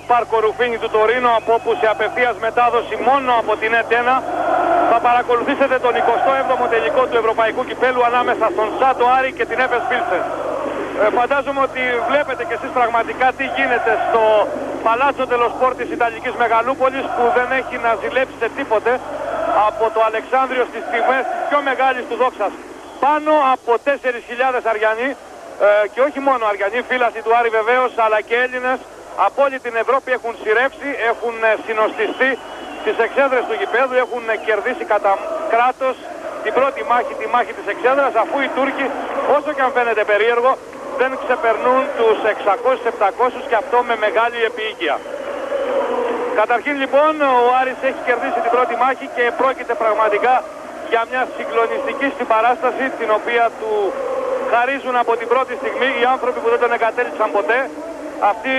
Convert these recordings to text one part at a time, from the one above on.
Πάρκο Ρουφίνι του Τωρίνο, από όπου σε απευθείας μετάδοση μόνο από την ΕΤ1 θα παρακολουθήσετε τον 27ο τελικό του Ευρωπαϊκού Κυπέλου ανάμεσα στον Σάντο Άρη και την Έφες Πίλσεν. Φαντάζομαι ότι βλέπετε και εσείς πραγματικά τι γίνεται στο Παλάτσο Τελοσπόρ της Ιταλικής Μεγαλούπολης, που δεν έχει να ζηλέψει σε τίποτε από το Αλεξάνδριο στις τιμές της πιο μεγάλης του δόξας. Πάνω από 4.000 Αριανοί, και όχι μόνο Αριανοί, φύλαθοι του Άρη βεβαίως, αλλά και Έλληνες από όλη την Ευρώπη έχουν σειρεύσει, έχουν συνοστιστεί στις εξέδρες του γηπέδου, έχουν κερδίσει κατά κράτος την πρώτη μάχη, τη μάχη της εξέδρας, αφού οι Τούρκοι, όσο και αν φαίνεται περίεργο, δεν ξεπερνούν τους 600-700 και αυτό με μεγάλη επίοικια. Καταρχήν λοιπόν ο Άρης έχει κερδίσει την πρώτη μάχη και πρόκειται πραγματικά για μια συγκλονιστική στην παράσταση, την οποία του χαρίζουν από την πρώτη στιγμή οι άνθρωποι που δεν τον εγκατέλειψαν ποτέ. Αυτοί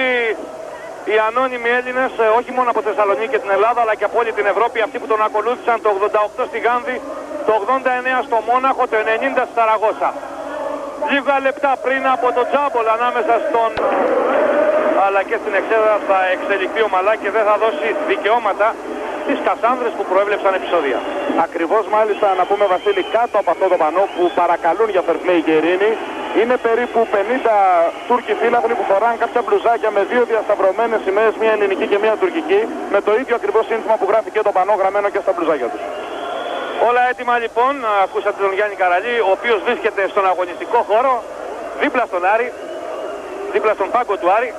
οι ανώνυμοι Έλληνες, όχι μόνο από Θεσσαλονίκη και την Ελλάδα, αλλά και από όλη την Ευρώπη, αυτοί που τον ακολούθησαν το 88 στη Γάνδη, το 89 στο Μόναχο, το 90 στη Σαραγώσα. Λίγα λεπτά πριν από το τζάμπολ ανάμεσα στον... αλλά και στην εξέδρα θα εξελιχθεί ομαλά και δεν θα δώσει δικαιώματα στις Κασάνδρες που προέβλεψαν επεισόδια. Ακριβώς, μάλιστα, να πούμε, Βασίλη, κάτω από αυτό το πανό που παρακαλούν για fair play και ειρήνη, είναι περίπου 50 Τούρκοι φύλαθλοι που φοράνε κάποια μπλουζάκια με δύο διασταυρωμένες σημαίες, μία ελληνική και μία τουρκική, με το ίδιο ακριβώς σύνθημα που γράφει και το πανό γραμμένο και στα μπλουζάκια τους. Όλα έτοιμα λοιπόν, ακούσατε τον Γιάννη Καραλή, ο οποίος βρίσκεται στον αγωνιστικό χώρο, δίπλα στον Άρη, δίπλα στον πάγκο του Άρη.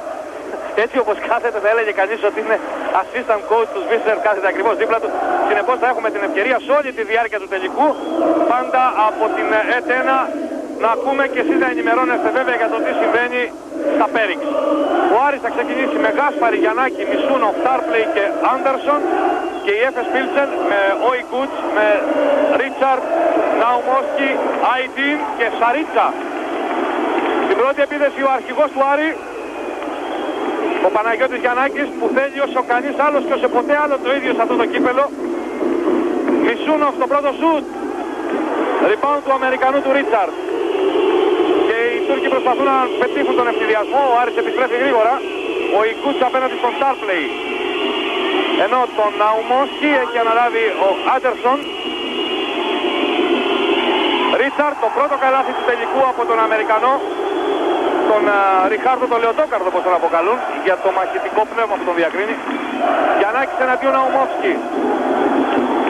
Έτσι όπως κάθεται θα έλεγε κανείς ότι είναι assistant coach του Σβίσερ, κάθεται ακριβώς δίπλα του. Συνεπώς θα έχουμε την ευκαιρία σε όλη τη διάρκεια του τελικού, πάντα από την ΕΤ1, να ακούμε και εσείς να ενημερώνεστε βέβαια για το τι συμβαίνει στα Πέριξ. Ο Άρης θα ξεκινήσει με Γάσπαρη, Γιαννάκη, Μισούνο, Στάρπλεϊ και Άντερσον, και η Έφες Πίλσεν με Όι Κούτς, με Ρίτσαρντ, Ναουμόσκι, Άιντιν και Σαρίτσα. Στην πρώτη επίθεση ο αρχηγός του Άρη, ο Παναγιώτης Γιαννάκης, που θέλει όσο κανείς άλλος και όσο ποτέ άλλο το ίδιο σε αυτό το κύπελο. Μισούνοφ στο πρώτο σουτ, rebound του Αμερικανού του Ρίτσαρντ. Και οι Τούρκοι προσπαθούν να πετύχουν τον ευθυδιασμό, ο Άρης επιστρέφει γρήγορα. Ο Ικούτς απέναντι στον Στάρπλεϊ, ενώ τον Ναουμόσκι έχει αναλάβει ο Άντερσον. Ρίτσαρντ, το πρώτο καλάθι του τελικού από τον Αμερικανό, τον Ριχάρδο τον Λεοντόκαρδο, όπως τον αποκαλούν, για το μαχητικό πνεύμα που τον διακρίνει. Γιαννάκης εναντίον Ναουμόσκι,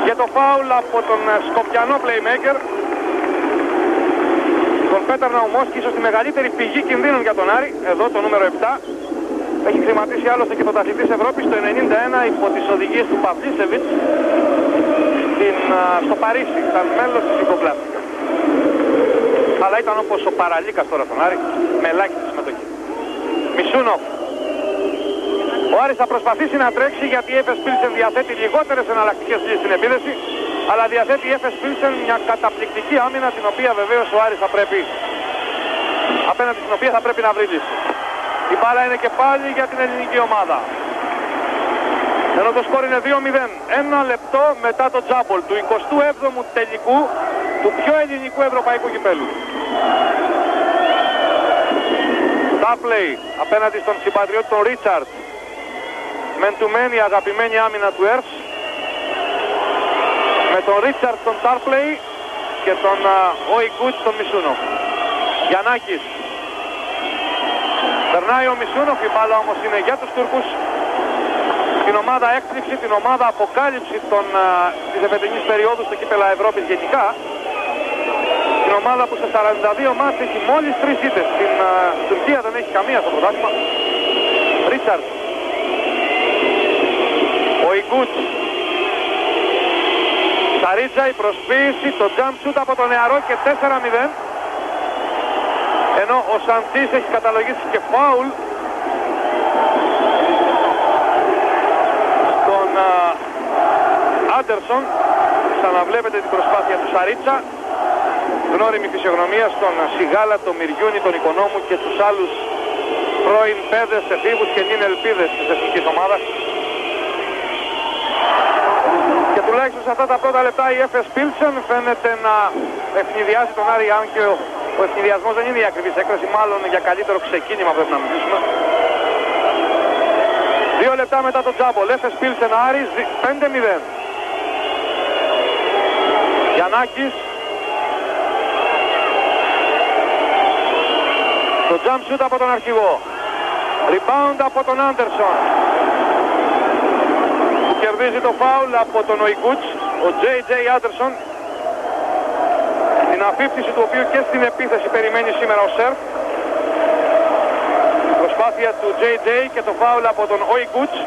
και το φάουλ από τον Σκοπιανό playmaker, τον Πέταρ Ναουμόσκι, ίσως τη μεγαλύτερη πηγή κινδύνων για τον Άρη, εδώ το νούμερο 7. Έχει χρηματίσει άλλωστε και πρωταθλητής Ευρώπης το 91 υπό τις οδηγίες του Παυλίσεβιτς στο Παρίσι, ήταν μέλος της Ιγκοπλάστικα. Αλλά ήταν όπως ο Παραλίκας τώρα στον Άρη, με ελάχιστη συμμετοχή. Μισούνοφ. Ο Άρης θα προσπαθήσει να τρέξει, γιατί η Έφες Πίλσεν διαθέτει λιγότερες εναλλακτικές στην επίδεση, αλλά διαθέτει η Έφες Πίλσεν μια καταπληκτική άμυνα, την οποία βεβαίως ο Άρης θα πρέπει, απέναντι στην οποία θα πρέπει να βρει λύση. Η μπάλα είναι και πάλι για την ελληνική ομάδα. Ενώ το σκορ είναι 2-0. Ένα λεπτό μετά το τζάμπολ του 27ου τελικού του πιο ελληνικού ευρωπαϊκού κυπέλου. Στάρπλεϊ απέναντι στον συμπατριώτη τον Ρίτσαρντ. Μεντουμένη αγαπημένη άμυνα του Ερς. Με τον Ρίτσαρντ τον Στάρπλεϊ και τον Όι τον Μισούνο. Γιαννάκης. Περνάει ο Μισούνοφ, η μπάλα όμως είναι για τους Τούρκους. Την ομάδα έκπληξη, την ομάδα αποκάλυψη της εφετινής περίοδου στο κύπελα Ευρώπης γενικά. Την ομάδα που σε 42 μάτς έχει μόλις 3 ήττες. Στην Τουρκία δεν έχει καμία στο πρωτάθλημα. Ρίτσαρντ. Ο Ικούτς. Σαρίτσα, η προσποίηση, το jump shoot από το νεαρό και 4-0. Ενώ ο Σαντής έχει καταλογίσει και φάουλ στον Άντερσον. Ξαναβλέπετε την προσπάθεια του Σαρίτσα. Γνώριμη φυσιογνωμία στον Σιγάλα, τον Μυριούνι, τον Οικονόμου και τους άλλους πρώην παιδες, εφήβους και νυν ελπίδες της εθνικής ομάδας. Και τουλάχιστον σε αυτά τα πρώτα λεπτά η Έφες Πίλσεν φαίνεται να ευνηδιάζει τον Άρη, αν και ο ευνηδιασμός δεν είναι η ακριβής έκφραση, μάλλον για καλύτερο ξεκίνημα πρέπει να μιλήσουμε. λεπτά μετά το τζάμπολ. Έφες Πίλσεν Άρης 5-0. Γιαννάκης. Το jump shoot από τον αρχηγό. Rebound από τον Άντερσον. Που κερδίζει το φάουλ από τον Οϊκούτς, ο J.J. Άντερσον. Την αφήφθηση του οποίου και στην επίθεση περιμένει σήμερα ο Σερφ. Προσπάθεια του J.J. και το φάουλ από τον Οϊκούτς.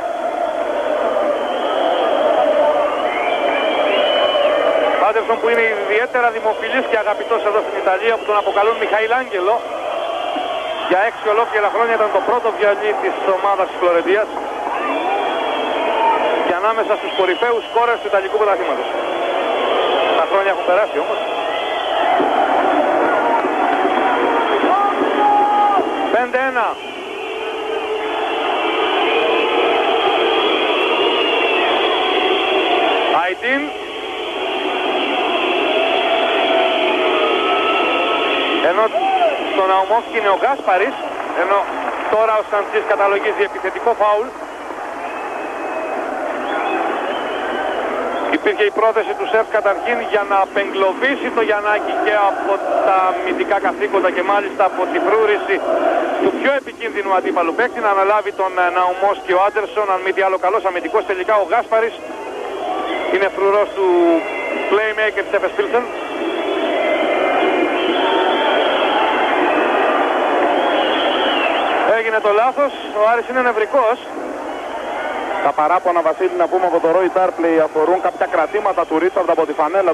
Άντερσον που είναι ιδιαίτερα δημοφιλής και αγαπητός εδώ στην Ιταλία, που τον αποκαλούν Μιχαηλάγγελο. Για 6 ολόκληρα χρόνια ήταν το πρώτο βιολί της ομάδας της Φλωρεντίας και ανάμεσα στους κορυφαίους σκόρερς του Ιταλικού πρωταθλήματος. Τα χρόνια έχουν περάσει όμως. 5-1. Αϊτίν. Ενώ στον Ναουμόφσκι είναι ο Γκάσπαρης, ενώ τώρα ο Σαντζής καταλογίζει επιθετικό φάουλ. Υπήρχε η πρόθεση του Σεφ καταρχήν για να απεγκλωβίσει το Γιαννάκη και από τα αμυντικά καθήκοντα και μάλιστα από τη φρούρηση του πιο επικίνδυνου αντίπαλου παίκτη, να αναλάβει τον Ναουμόφσκι ο Άντερσον, αν μη τι άλλο καλός αμυντικός. Τελικά ο Γκάσπαρης είναι φρουρός του playmaker της Έφες Πίλσεν. Έγινε το λάθος, ο Άρης είναι νευρικός. Τα παράπονα, Βασίλη, να πούμε από το Roy Tarpley αφορούν κάποια κρατήματα του Ρίτσαρντ από τη φανέλα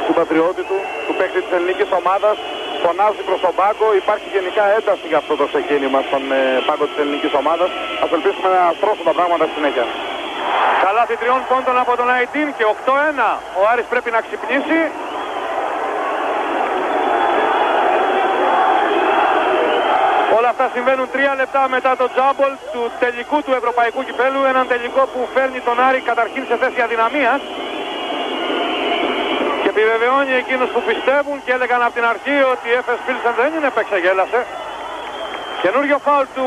του πατριώτη του παίκτη της ελληνικής ομάδας. Φωνάζει προς τον πάγκο, υπάρχει γενικά ένταση για αυτό το ξεκίνημα στον πάγκο της ελληνικής ομάδας. Ας ελπίσουμε να στρώσουν τα πράγματα στη συνέχεια. Καλάθι 3 πόντων από τον Αϊτίν και 8-1. Ο Άρης πρέπει να ξυπνήσει. Όλα αυτά συμβαίνουν 3 λεπτά μετά το τζάμπολ του τελικού του Ευρωπαϊκού Κυπέλλου. Έναν τελικό που φέρνει τον Άρη καταρχήν σε θέση αδυναμίας και επιβεβαιώνει εκείνους που πιστεύουν και έλεγαν από την αρχή ότι η Έφες Πίλσεν δεν είναι επεξεγέλασε. Καινούριο φάουλ του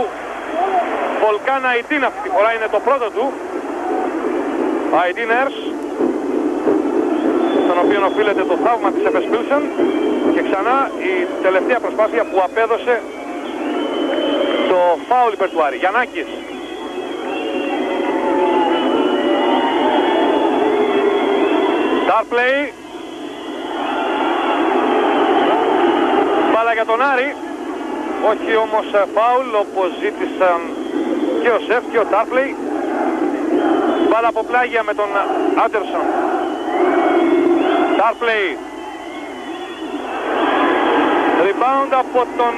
Βολκάν Αϊτίν, αυτή τη φορά είναι το πρώτο του. Αϊτίν Έρς, στον οποίο οφείλεται το θαύμα της Έφες Πίλσεν, και ξανά η τελευταία προσπάθεια που απέδωσε το φάουλ υπέρ του Άρη. Γιαννάκης. Tarpley. Μπάλα για τον Άρη. Όχι όμως φάουλ όπως ζήτησαν και ο Σεφ και ο Tarpley. Μπάλα από πλάγια με τον Άντερσον. Tarpley. Rebound από τον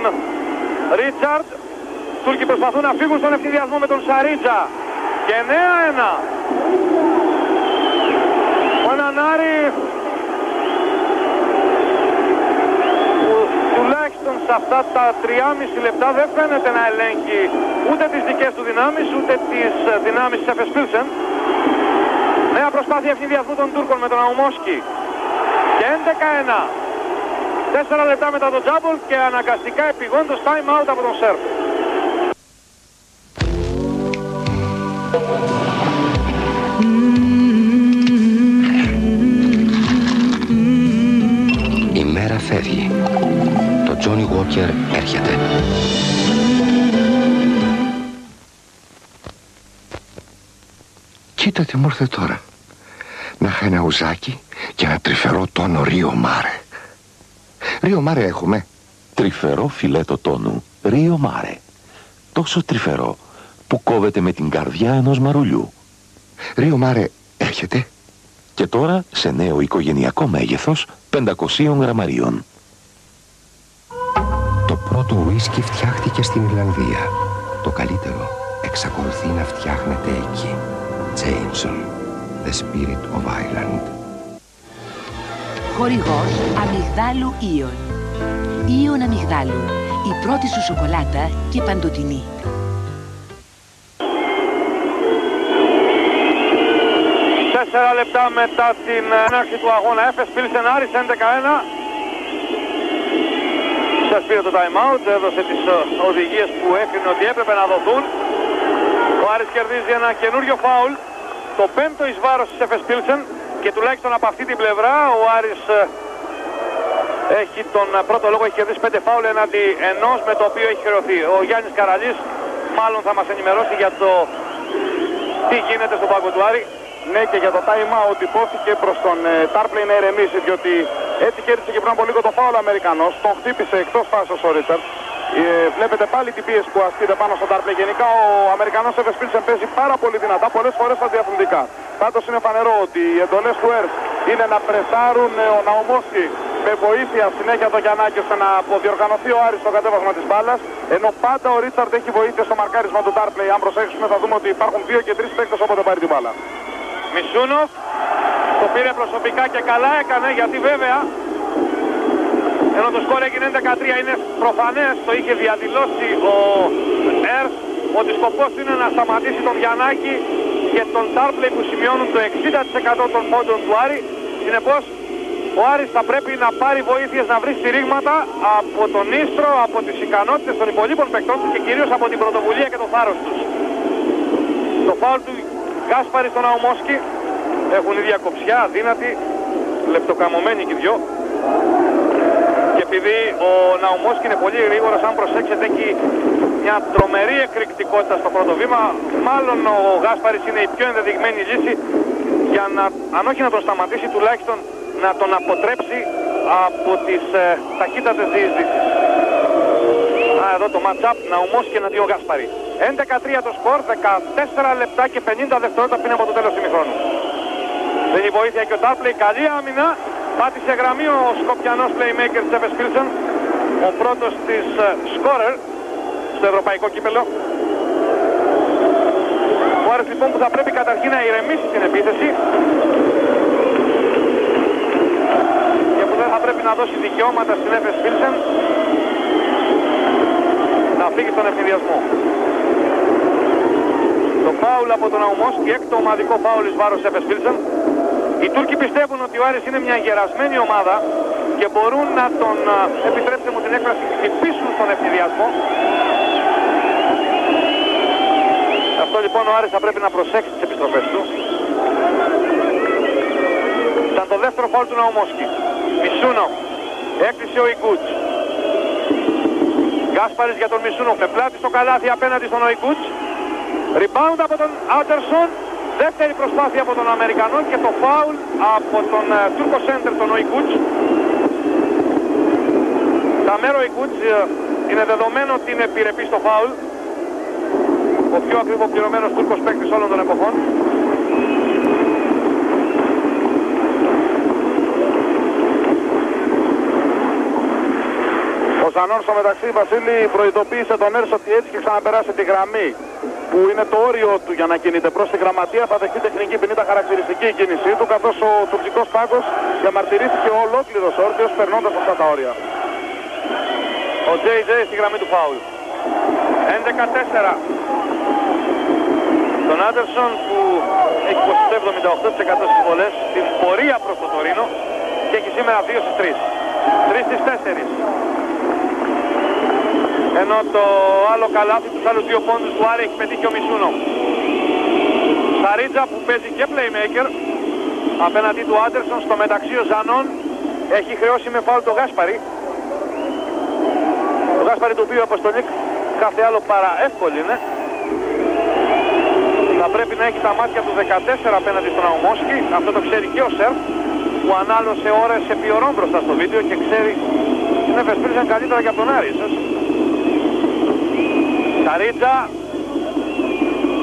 Ρίτσαρντ. Τούρκοι προσπαθούν να φύγουν στον ευθυνδιασμό με τον Σαρίτζα. Και 9-1. Ο έναν Άρη που τουλάχιστον σε αυτά τα 3,5 λεπτά δεν φαίνεται να ελέγχει ούτε τις δικές του δυνάμεις ούτε τις δυνάμεις της Έφες Πίλσεν. Νέα προσπάθεια ευθυνδιασμού των Τούρκων με τον Ναουμόφσκι. Και 11-1. 4 λεπτά μετά το τζάμπολ και αναγκαστικά επιγόντως time out από τον Σερφ. Η μέρα φεύγει. Το Τζόνι Γουόκερ έρχεται. Κοίτα τι μου ήρθε τώρα. Να είχα ένα ουζάκι και ένα τρυφερό τόνο Ρίο Μάρε. Ρίο Μάρε έχουμε. Τρυφερό φιλέτο τόνου Ρίο Μάρε. Τόσο τρυφερό που κόβεται με την καρδιά ενός μαρουλιού. Ρίο Μάρε έρχεται. Και τώρα σε νέο οικογενειακό μέγεθος 500 γραμμαρίων. Το πρώτο ουίσκι φτιάχτηκε στην Ιρλανδία. Το καλύτερο εξακολουθεί να φτιάχνεται εκεί. Jameson, the spirit of Ireland. Χορηγός Αμυγδάλου Íon. Íon Αμυγδάλου. Η πρώτη σου σοκολάτα και παντοτινή. Τέσσερα λεπτά μετά την έναρξη του αγώνα, Έφες Πίλσεν Άρης 11-1. Σας πήρε το time out, έδωσε τις οδηγίες που έκρινε ότι έπρεπε να δοθούν. Ο Άρης κερδίζει ένα καινούριο φάουλ, το 5ο εις βάρος της Εφες Πίλσεν, και τουλάχιστον από αυτή την πλευρά ο Άρης έχει τον πρώτο λόγο, έχει κερδίσει 5 φάουλ εναντί ενός με το οποίο έχει χρεωθεί. Ο Γιάννης Καραλής μάλλον θα μας ενημερώσει για το τι γίνεται στον πάγκο του Άρη. Ναι, και για το time out υπόθηκε προς τον Τάρπλεϊ να ηρεμήσει, διότι έτσι κέρδισε και πριν από λίγο το φάουλ Αμερικανός. Τον χτύπησε εκτός φάσης ο Ρίτσαρτ. Βλέπετε πάλι την πίεση που ασκείται πάνω στον Τάρπλεϊ. Γενικά ο Αμερικανός Εφες Πίλσεν παίζει πάρα πολύ δυνατά, πολλές φορές στα διαφημιστικά. Πάντως είναι φανερό ότι οι εντολές του ΕΡΣ είναι να πρεσάρουν ο Ναουμόσκι με βοήθεια συνέχεια το Γιαννάκη ώστε να αποδιοργανωθεί ο Άρης στο κατέβασμα της μπάλας. Ενώ πάντα ο Ρίτσαρτ έχει βοήθεια στο μαρκάρισμα του Τάρπλεϊ. Αν προσέξουμε θα δούμε ότι υπάρχουν 2 και 3 παίκτες όποτε πάρει την μπάλα. Μισούνοφ το πήρε προσωπικά και καλά έκανε, γιατί βέβαια ενώ το σκορ έγινε 11-3 είναι προφανές, το είχε διαδηλώσει ο ΕΡΣ ότι σκοπός είναι να σταματήσει τον Γιαννάκη και τον Τάρπλεϊ που σημειώνουν το 60% των πόντων του Άρη. Συνεπώς ο Άρης θα πρέπει να πάρει βοήθειες, να βρει στηρίγματα από τον Ίστρο, από τις ικανότητες των υπολείπων παικτών του και κυρίως από την πρωτοβουλία και το θάρρος τους. Το φάουλ του Γκάσπαρη στον Ναουμόσκι, έχουν ίδια κοψιά, αδύνατη, λεπτοκαμωμένοι και οι δυο. Και επειδή ο Ναουμόσκι είναι πολύ γρήγορος, αν προσέξετε έχει μια τρομερή εκρηκτικότητα στο πρώτο βήμα, μάλλον ο Γκάσπαρης είναι η πιο ενδεδειγμένη λύση για να, αν όχι να τον σταματήσει, τουλάχιστον να τον αποτρέψει από τις ταχύτατες διεισδύσεις. Εδώ το match-up Ναουμόσκι εναντίον Γκάσπαρη. 11-3 το σκορ, 14 λεπτά και 50 δευτερόλεπτα πριν από το τέλος του ημιχρόνου. Δεν η βοήθεια και ο Τάρπλεϊ, καλή άμυνα. Πάτησε γραμμή ο Σκοπιανός playmaker της Εφες Πίλσεν, ο πρώτος της scorer στο ευρωπαϊκό κύπελλο. Ο Άρης λοιπόν που θα πρέπει καταρχήν να ηρεμήσει την επίθεση και που δεν θα πρέπει να δώσει δικαιώματα στην Εφες Πίλσεν να φύγει στον ευνηδιασμό. Το φάουλ από τον Ναουμόσκι, έκτο ομαδικό φάουλ εις βάρος Εφες Πίλσεν. Οι Τούρκοι πιστεύουν ότι ο Άρης είναι μια γερασμένη ομάδα και μπορούν να τον, επιτρέψτε μου την έκφραση, χτυπήσουν στον ευνηδιασμό. Αυτό λοιπόν ο Άρης θα πρέπει να προσέξει τις επιστροφές του. Ήταν το δεύτερο φάουλ του Ναουμόσκι. Μισούνο, έκλεισε ο Ικούτς. Γκάσπαρης για τον Μισούνο, με πλάτη στο καλάθι απέναντι στον Ικούτς. Rebound από τον Άντερσον. Δεύτερη προσπάθεια από τον Αμερικανό και το φάουλ από τον Τούρκο σέντερ, τον Ικούτς. Ταμέρο Ικούτς είναι δεδομένο ότι είναι επιρρεπή στο φάουλ. Ο πιο ακριβοπληρωμένος Τούρκος παίκτης όλων των εποχών. Ο Ζανών στο μεταξύ, Βασίλη, προειδοποίησε τον Έρς ότι έτσι και ξαναπεράσει τη γραμμή που είναι το όριο του για να κινείται προς τη γραμματεία, θα δεχτεί τεχνική ποινή, τα χαρακτηριστική κίνησή του, καθώς ο τουρκικός πάγκος διαμαρτυρήθηκε ολόκληρος όρθιος περνώντας αυτά τα όρια. Ο JJ στη γραμμή του φάουλ. 11-4. Τον Άντερσον που έχει 78% στις βολές στην πορεία προς το Τωρίνο και έχει σήμερα 2 στις 3. 3 στις 4. Ενώ το άλλο καλάθι, τους άλλους 2 πόντους του Άρη έχει πετύχει ο Μισούνο. Σαρίτζα που παίζει και playmaker απέναντι του Άντερσον. Στο μεταξύ ο Ζανών έχει χρεώσει με φάουλ το Γκάσπαρη. Το Γκάσπαρη το οποίο αποστολή κάθε άλλο παρά εύκολη είναι. Θα πρέπει να έχει τα μάτια του 14 απέναντι στον Ναουμόσκι. Αυτό το ξέρει και ο Σερφ που ανάλωσε ώρες επί ωρών μπροστά στο βίντεο και ξέρει την Εφες Πίλσεν καλύτερα και από τον Άρη ίσως. Σαρίτζα,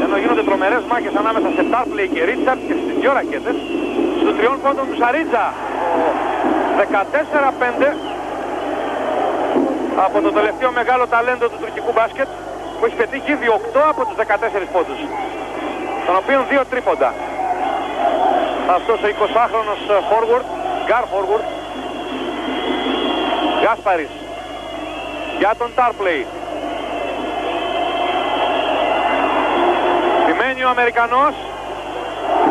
ενώ γίνονται τρομερές μάχες ανάμεσα σε Τάρπλεϊ και Ρίτσαρτ και στις 2 ρακέτες, στους 3 πόντων του Σαρίτζα, 14-5 από το τελευταίο μεγάλο ταλέντο του τουρκικού μπάσκετ που έχει πετύχει ήδη 8 από τους 14 πόντους, των οποίων 2 τρίποντα. Αυτός ο 20χρονος forward, guard forward, Γκάσπαρης για τον Τάρπλεϊ. Επιμένει ο Αμερικανός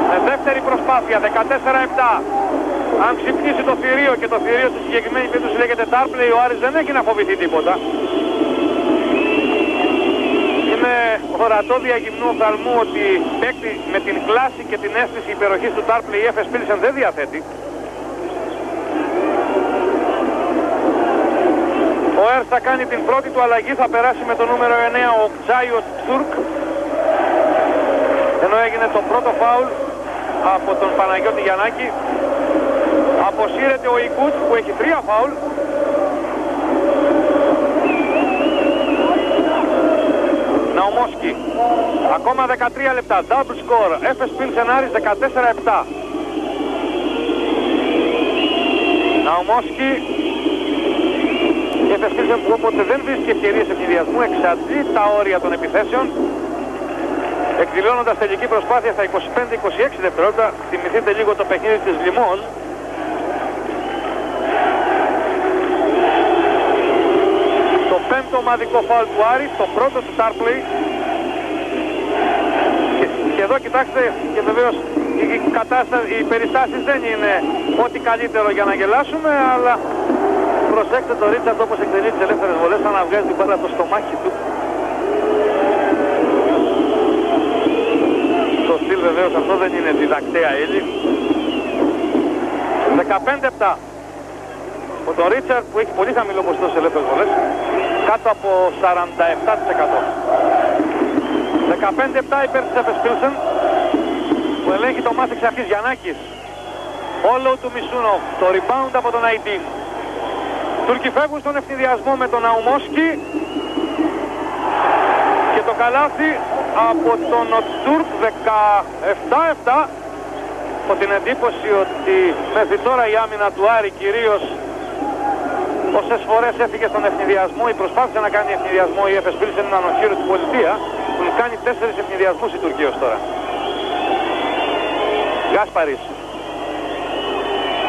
με δεύτερη προσπάθεια, 14-7. Αν ξυπνήσει το θηρίο και το θηρίο του συγκεκριμένη περίπτωση λέγεται Τάρπλεϊ, ο Άρης δεν έχει να φοβηθεί τίποτα. Είναι με ορατό διαγυμνού οφθαλμού ότι παίκτη με την κλάση και την αίσθηση υπεροχής του Tarpley η Efes Pilsen δεν διαθέτει. Ο Έρς θα κάνει την πρώτη του αλλαγή, θα περάσει με το νούμερο 9 ο Τζάιος Τουρκ, ενώ έγινε το πρώτο φάουλ από τον Παναγιώτη Γιαννάκη. Αποσύρεται ο Ικούτ που έχει 3 φάουλ. Ναουμόσκι, ακόμα 13 λεπτά, double score, Efes Pilsen Άρης 14-7. Ναουμόσκι, η Efes Pilsen που όποτε δεν βρίσκει ευκαιρίες ευνηδιασμού εξαντλεί τα όρια των επιθέσεων, εκδηλώνοντας τελική προσπάθεια στα 25-26 δευτερόλεπτα. Θυμηθείτε λίγο το παιχνίδι της Λιμών. Το πέμπτο ομαδικό φάουλ του Άρη, το πρώτο του Tarpley. Και εδώ κοιτάξτε, και βεβαίως οι περιστάσεις δεν είναι ό,τι καλύτερο για να γελάσουμε, αλλά προσέξτε το Ρίτσαρντ όπως εκτελεί τις ελεύθερες βολές, σαν να βγάζει την μπάλα το στομάχι του. Το στυλ βεβαίως αυτό δεν είναι διδακτέα ύλη. 15-7. Ο τον Ρίτσαρντ που έχει πολύ χαμηλό ποσοστό σε ελεύθερες βολές, κάτω από 47%. 15-7 υπέρ της Efes Pilsen, που ελέγχει το μάτς εξ αρχής. Γιαννάκης, όλο του Μισούνοφ, το rebound από τον Αϊντίν. Τούρκοι φεύγουν στον ευθυδιασμό με τον Ναουμόσκι και το καλάθι από τον Τούρκ. 17-7. Από την εντύπωση ότι μέχρι τώρα η άμυνα του Άρη κυρίως όσες φορές έφυγε στον ευθυδιασμό ή προσπάθησε να κάνει ευθυδιασμό, η Efes Pilsen έναν οχύρο στην πολιτεία, που κάνει 4 ευθυδιασμούς η Τουρκία ως τώρα. Γκάσπαρης,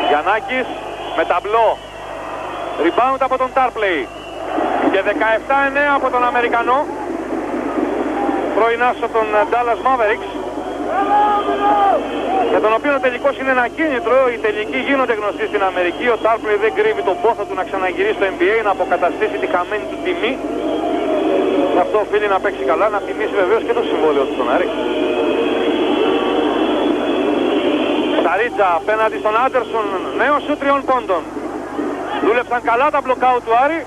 Γιαννάκης με ταμπλό, rebound από τον Tarpley και 17-9 από τον Αμερικανό, πρωινάσο των Dallas Mavericks, για τον οποίο ο τελικός είναι ένα κίνητρο. Οι τελικοί γίνονται γνωστοί στην Αμερική. Ο Tarpley δεν κρύβει τον πόθο του να ξαναγυρίσει στο NBA, να αποκαταστήσει τη χαμένη του τιμή. Αυτό οφείλει να παίξει καλά, να τιμήσει βεβαίως και το συμβόλαιο του στον Άρη. Σαρίτσα απέναντι στον Άντερσον, νέο σου 3 πόντων. Δούλεψαν καλά τα μπλοκάου του Άρη.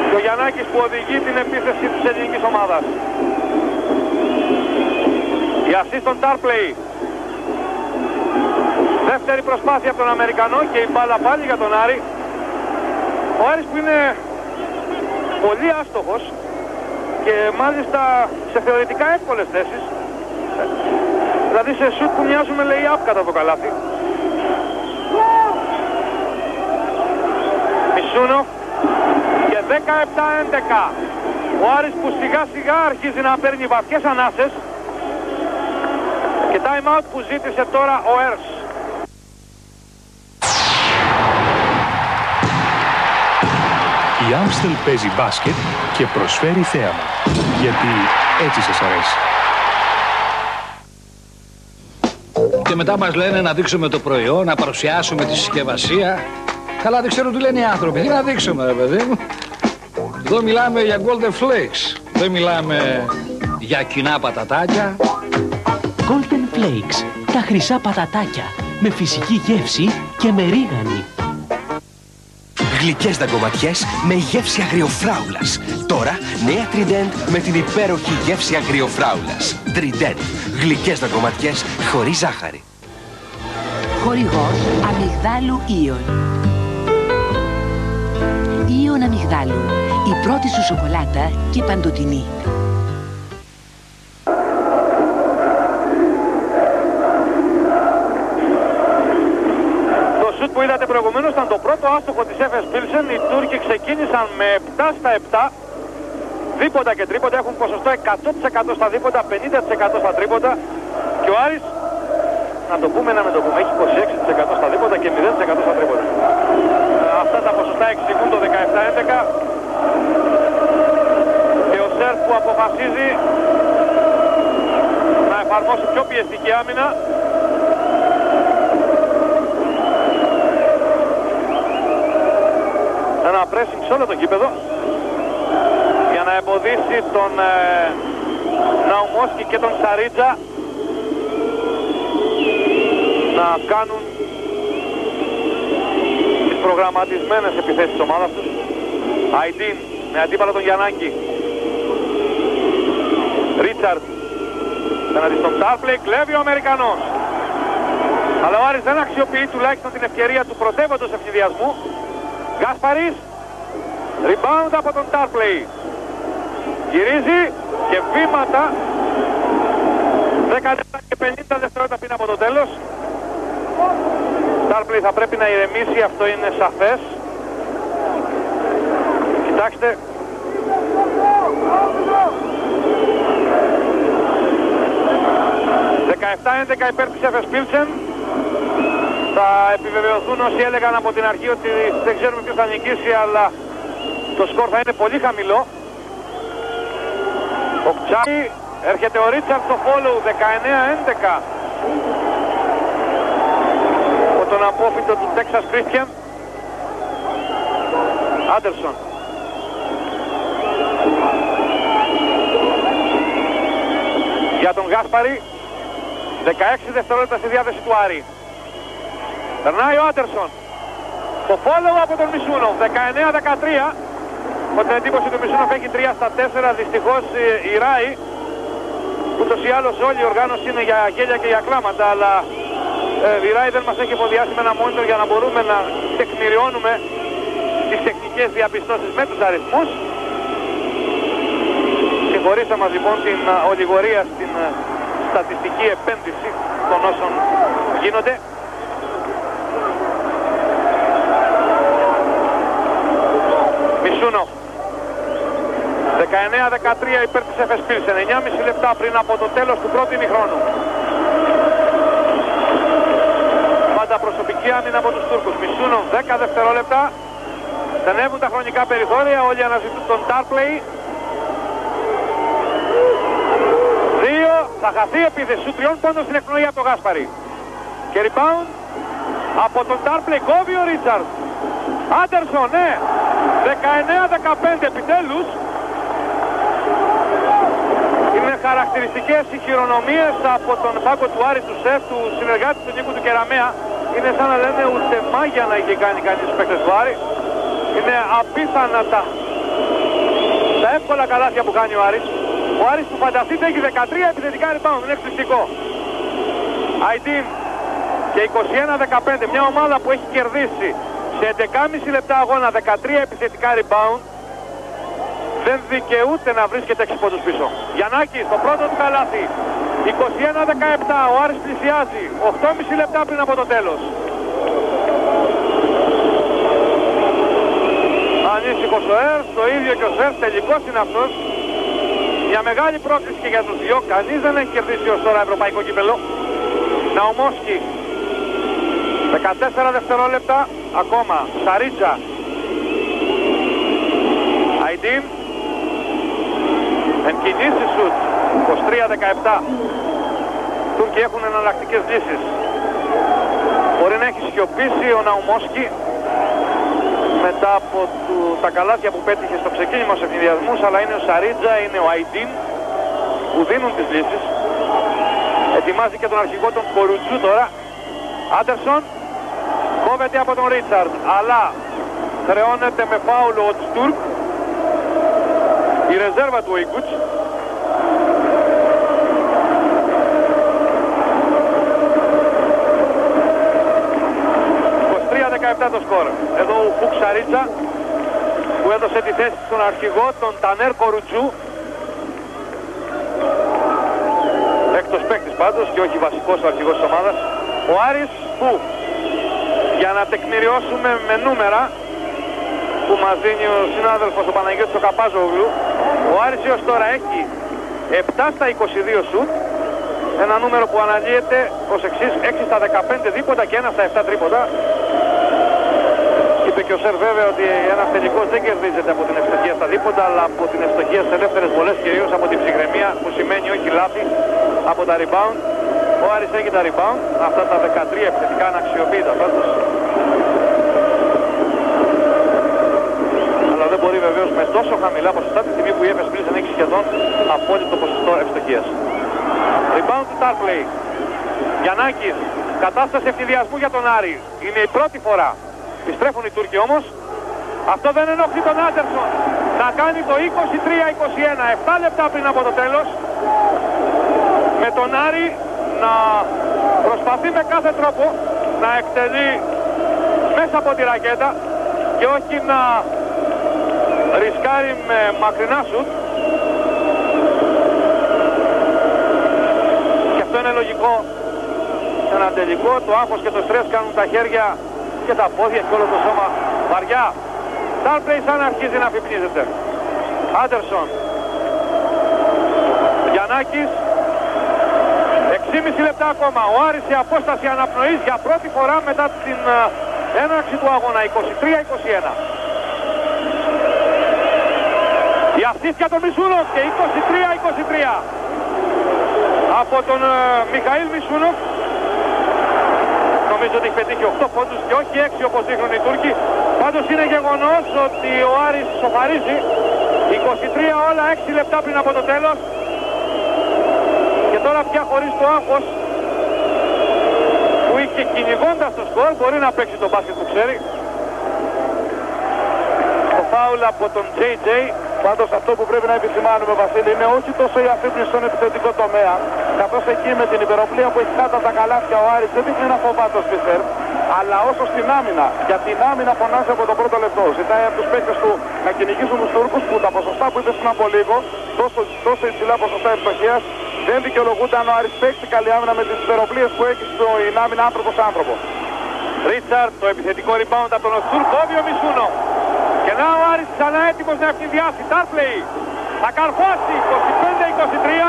Και ο Γιαννάκης που οδηγεί την επίθεση της ελληνικής ομάδας. Η ασίστ των Tarpley. Δεύτερη προσπάθεια από τον Αμερικανό και η μπάλα πάλι για τον Άρη. Ο Άρης που είναι πολύ άστοχος και μάλιστα σε θεωρητικά εύκολες θέσεις. Δηλαδή σε σουτ που μοιάζουν με lay-up κατά το καλάθι. Μισούνο και 17-11. Ο Άρης που σιγά σιγά αρχίζει να παίρνει βαθιές ανάσες. Και time out που ζήτησε τώρα ο Έρς. Η Άμστελ παίζει μπάσκετ και προσφέρει θέαμα. Γιατί έτσι σας αρέσει. Και μετά μας λένε να δείξουμε το προϊόν, να παρουσιάσουμε τη συσκευασία. Καλά δεν ξέρω τι λένε οι άνθρωποι. Τι να δείξουμε ρε παιδί μου. Εδώ μιλάμε για Golden Flakes. Δεν μιλάμε για κοινά πατατάκια. Golden Flakes, τα χρυσά πατατάκια, με φυσική γεύση και με ρίγανη. Γλυκές δαγκωματιές με γεύση αγριοφράουλας. Τώρα νέα Trident με την υπέροχη γεύση αγριοφράουλας. Trident, γλυκές δαγκωματιές χωρίς ζάχαρη. Χορηγός Αμυγδάλου Ήων. Ήων Αμυγδάλου, η πρώτη σου σοκολάτα και παντοτινή. Που είδατε προηγουμένως ήταν το πρώτο άστοχο της Efes Pilsen. Οι Τούρκοι ξεκίνησαν με 7-7. Δίποτα και τρίποτα έχουν ποσοστό 100% στα δίποτα, 50% στα τρίποτα. Και ο Άρης, να το πούμε, έχει 26% στα δίποτα και 0% στα τρίποτα. Αυτά τα ποσοστά εξηγούν το 17-11. Και ο Σέρφ που αποφασίζει να εφαρμόσει πιο πιεστική άμυνα. Ένα pressing σε όλο το γήπεδο για να να εμποδίσει τον Ναουμόσκι και τον Σαρίτζα να κάνουν τις προγραμματισμένες επιθέσεις της ομάδας τους. Αϊντίν με αντίπαλο τον Γιαννάκη. Ρίτσαρντ απέναντι στον Τάρπλεϊ, κλέβει ο Αμερικανός. Αλλά ο Άρης δεν αξιοποιεί τουλάχιστον την ευκαιρία του πρωτεύοντος ευνηδιασμού. Γκάσπαρης, rebound από τον Τάρπλεϊ. Γυρίζει και βήματα. 10 και 50 δευτερόλεπτα πριν από το τέλος. Τάρπλεϊ θα πρέπει να ηρεμήσει, αυτό είναι σαφές. Κοιτάξτε. ...17-11 υπέρ της Εφες Πίλσεν. Θα επιβεβαιωθούν όσοι έλεγαν από την αρχή ότι δεν ξέρουμε ποιος θα νικήσει, αλλά το σκορ θα είναι πολύ χαμηλό. Ο Κτσάπη, έρχεται ο Ρίτσαρντ στο follow, 19-11 από τον απόφυτο του Texas Christian. Άντερσον. Για τον Γκάσπαρη, 16 δευτερόλεπτα στη διάθεση του Άρη. Περνάει ο Άντερσον. Το follow από τον Μισούνοφ, 19-13. Με την εντύπωση του Μισούνοφ έχει 3 στα 4. Δυστυχώς η Ράη, ούτως ή άλλως όλη η οργάνωση είναι για γέλια και για κλάματα, αλλά η Ράη δεν μας έχει εφοδιάσει με ένα monitor για να μπορούμε να τεκμηριώνουμε τις τεχνικές διαπιστώσεις με τους αριθμούς. Συγχωρήστε μας λοιπόν την ολιγορία στην στατιστική επένδυση των όσων γίνονται. Μισούνοφ, 19-13 υπέρ της Εφες Πίλσεν, 9,5 λεπτά πριν από το τέλος του πρώτου ημιχρόνου. Πάντα προσωπική άμυνα από τους Τούρκους. Μισούνοφ, 10 δευτερόλεπτα. Στενεύουν τα χρονικά περιθώρια, όλοι αναζητούν τον Τάρπλεϊ. 2, θα χαθεί επίθεση σου, 3 πόντων στην εκπνοή από τον Γκάσπαρη. Και rebound από τον Τάρπλεϊ, κόβει ο Ρίτσαρντ. Άντερσον, ναι, 19-15 επιτέλους. Είναι χαρακτηριστικές οι χειρονομίες από τον πάγκο του Άρη, του Σεφ, του συνεργάτη του Νίκου του Κεραμέα. Είναι σαν να λένε ούτε μάγια να είχε κάνει κανείς τους παίκτες του Άρη. Είναι απίθανα τα εύκολα καλάθια που κάνει ο Άρης. Ο Άρης που φανταστείτε έχει 13 επιθετικά rebound, είναι εκπληκτικό. Αϊντίν και 21-15, μια ομάδα που έχει κερδίσει σε 11,5 λεπτά αγώνα 13 επιθετικά rebound, δεν δικαιούται να βρίσκεται 6 πόντους πίσω. Γιαννάκη στο πρώτο του καλάθι, 21-17, ο Άρης πλησιάζει 8,5 λεπτά πριν από το τέλος. Ανήσυχος ο Ερς, το ίδιο και ο Σερς, τελικός είναι αυτός. Μια μεγάλη πρόκληση και για τους δυο, κανείς δεν έχει κερδίσει ως τώρα ευρωπαϊκό κύπελλο. Ναουμόσκι, 14 δευτερόλεπτα, ακόμα, Σαρίτζα. Αϊντίν, εν κινήσει σουτ, 23-17. Τούρκοι έχουν εναλλακτικές λύσεις. Μπορεί να έχει σιωπήσει ο Ναουμόσκι μετά από τα καλάθια που πέτυχε στο ξεκίνημα στους ευνηδιασμούς, αλλά είναι ο Σαρίτζα, είναι ο Αϊντίν που δίνουν τις λύσεις. Ετοιμάζει και τον αρχηγό τον Κορουτζού τώρα. Άντερσον κόβεται από τον Ρίτσαρντ, αλλά χρεώνεται με φάουλο ο Τστούρκ, η ρεζέρβα του Οϊκούτς. Το σκορ. Εδώ ο Φουκ Σαρίτσα που έδωσε τη θέση στον αρχηγό, τον Τανέρ Κορουτζού. Έκτος παίκτης πάντως και όχι βασικός ο αρχηγός της ομάδας. Ο Άρης που, για να τεκμηριώσουμε με νούμερα που μας δίνει ο συνάδελφος ο Παναγιώτης ο Καπάζογλου, ο Άρης έως τώρα έχει 7 στα 22 σουτ, ένα νούμερο που αναλύεται ως εξής: 6 στα 15 δίποτα και 1 στα 7 τρίποτα. Είπε και ο Σερ βέβαια ότι ένας τελικός δεν κερδίζεται από την ευστοχία στα δίποτα, αλλά από την ευστοχία στις ελεύθερες βολές, κυρίως από την ψυχραιμία, που σημαίνει όχι λάθη από τα rebound. Ο Άρης έχει τα rebound, αυτά τα 13 επιθετικά αναξιοποιητά πάντως. Αλλά ο δεν μπορεί βεβαίως με τόσο χαμηλά ποσοστά τη στιγμή που η Έφες Πίλσεν έχει σχεδόν απόλυτο ποσοστό ευστοχίας. Rebound του Tarpley. Γιαννάκης, κατάσταση ευθυδιασμού για τον Άρη. Είναι η πρώτη φορά. Επιστρέφουν οι Τούρκοι όμως. Αυτό δεν ενοχλεί τον Άντερσον. Να κάνει το 23-21, 7 λεπτά πριν από το τέλος. Με τον Άρη να προσπαθεί με κάθε τρόπο να εκτελεί μέσα από τη ρακέτα και όχι να ρισκάρει με μακρινά σουτ. Και αυτό είναι λογικό. Σε ένα τελικό το άγχος και το στρες κάνουν τα χέρια και τα πόδια και όλο το σώμα βαριά. Tarpley σαν αρχίζει να αφυπνίζεται. Άντερσον. Γιαννάκης. 6,5 λεπτά ακόμα. Ο Άρης σε απόσταση αναπνοής για πρώτη φορά μετά την έναρξη του αγώνα. 23-21. Η ασίστια του Μισούνοφ και 23-23. Από τον Μιχαήλ Μισούνοφ. Νομίζω ότι έχει πετύχει 8 πόντους και όχι 6 όπως δείχνουν οι Τούρκοι. Πάντως είναι γεγονός ότι ο Άρης σοφαρίζει. 23 όλα 6 λεπτά πριν από το τέλος. Και τώρα πια χωρίς το άγχος που είχε κυνηγώντας το σκορ μπορεί να παίξει το μπάσκετ που ξέρει. Το φάουλ από τον JJ. Πάντως αυτό που πρέπει να επισημάνουμε, Βασίλη, είναι όχι τόσο η αφύπνιση στον επιθετικό τομέα, καθώς εκεί με την υπεροπλία που έχει κάτω τα καλάθια ο Άρης δεν δείχνει να φοβάται το Σπισέρ, αλλά όσο στην άμυνα. Για την άμυνα φωνάζει από το πρώτο λεπτό. Ζητάει από τους παίκτες του να κυνηγήσουν τους Τούρκους που τα ποσοστά που είπε πριν από λίγο, τόσο υψηλά ποσοστά ευστοχίας, δεν δικαιολογούνται αν ο Άρης παίξει καλή άμυνα με τις υπεροπλίες που έχει στην άμυνα άνθρωπο σε άνθρωπο. Ρίτσαρτ, το επιθετικό rebound από τον Οστούρ, κόβει ο Μισούνο. Και να ο Άρης ξανά έτοιμος να ευθυνδιάσει. Tarpley θα καρφώσει 25-23.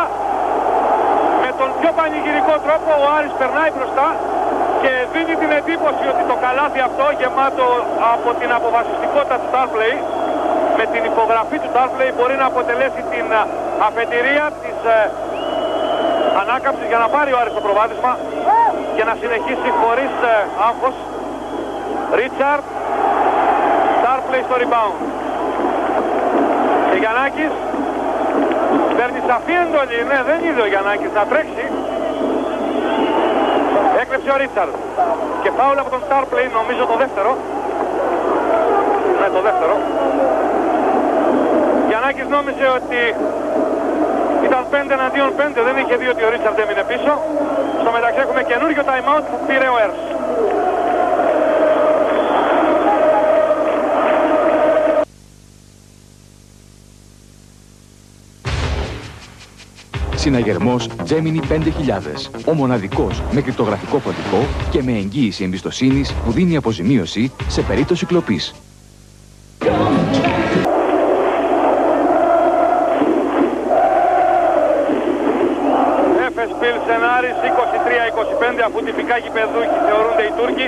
Με τον πιο πανηγυρικό τρόπο ο Άρης περνάει μπροστά και δίνει την εντύπωση ότι το καλάθι αυτό γεμάτο από την αποφασιστικότητα του Tarpley, με την υπογραφή του Tarpley μπορεί να αποτελέσει την αφετηρία της ανάκαμψης για να πάρει ο Άρης το προβάδισμα και να συνεχίσει χωρίς άγχος. Ρίτσαρτ, Tarpley στο rebound. Και Γιαννάκης παίρνει σαφή εντολή. Ναι, δεν είδε ο Γιαννάκης να τρέξει. Έκλεψε ο Ρίτσαρτ. Και φάουλ από τον Tarpley, νομίζω το δεύτερο. Ναι, το δεύτερο. Γιαννάκης νόμιζε ότι ήταν 5 εναντίον 5. Δεν είχε δει ότι ο Ρίτσαρτ έμεινε πίσω. Στο μεταξύ έχουμε καινούριο time out που πήρε ο Έρς. Συναγερμός Gemini 5000. Ο μοναδικός με κρυπτογραφικό κωδικό και με εγγύηση εμπιστοσύνης που δίνει αποζημίωση σε περίπτωση κλοπής. Έφες Πίλσεν Άρης 23-25, αφού τυπικά γηπεδούχοι θεωρούνται οι Τούρκοι.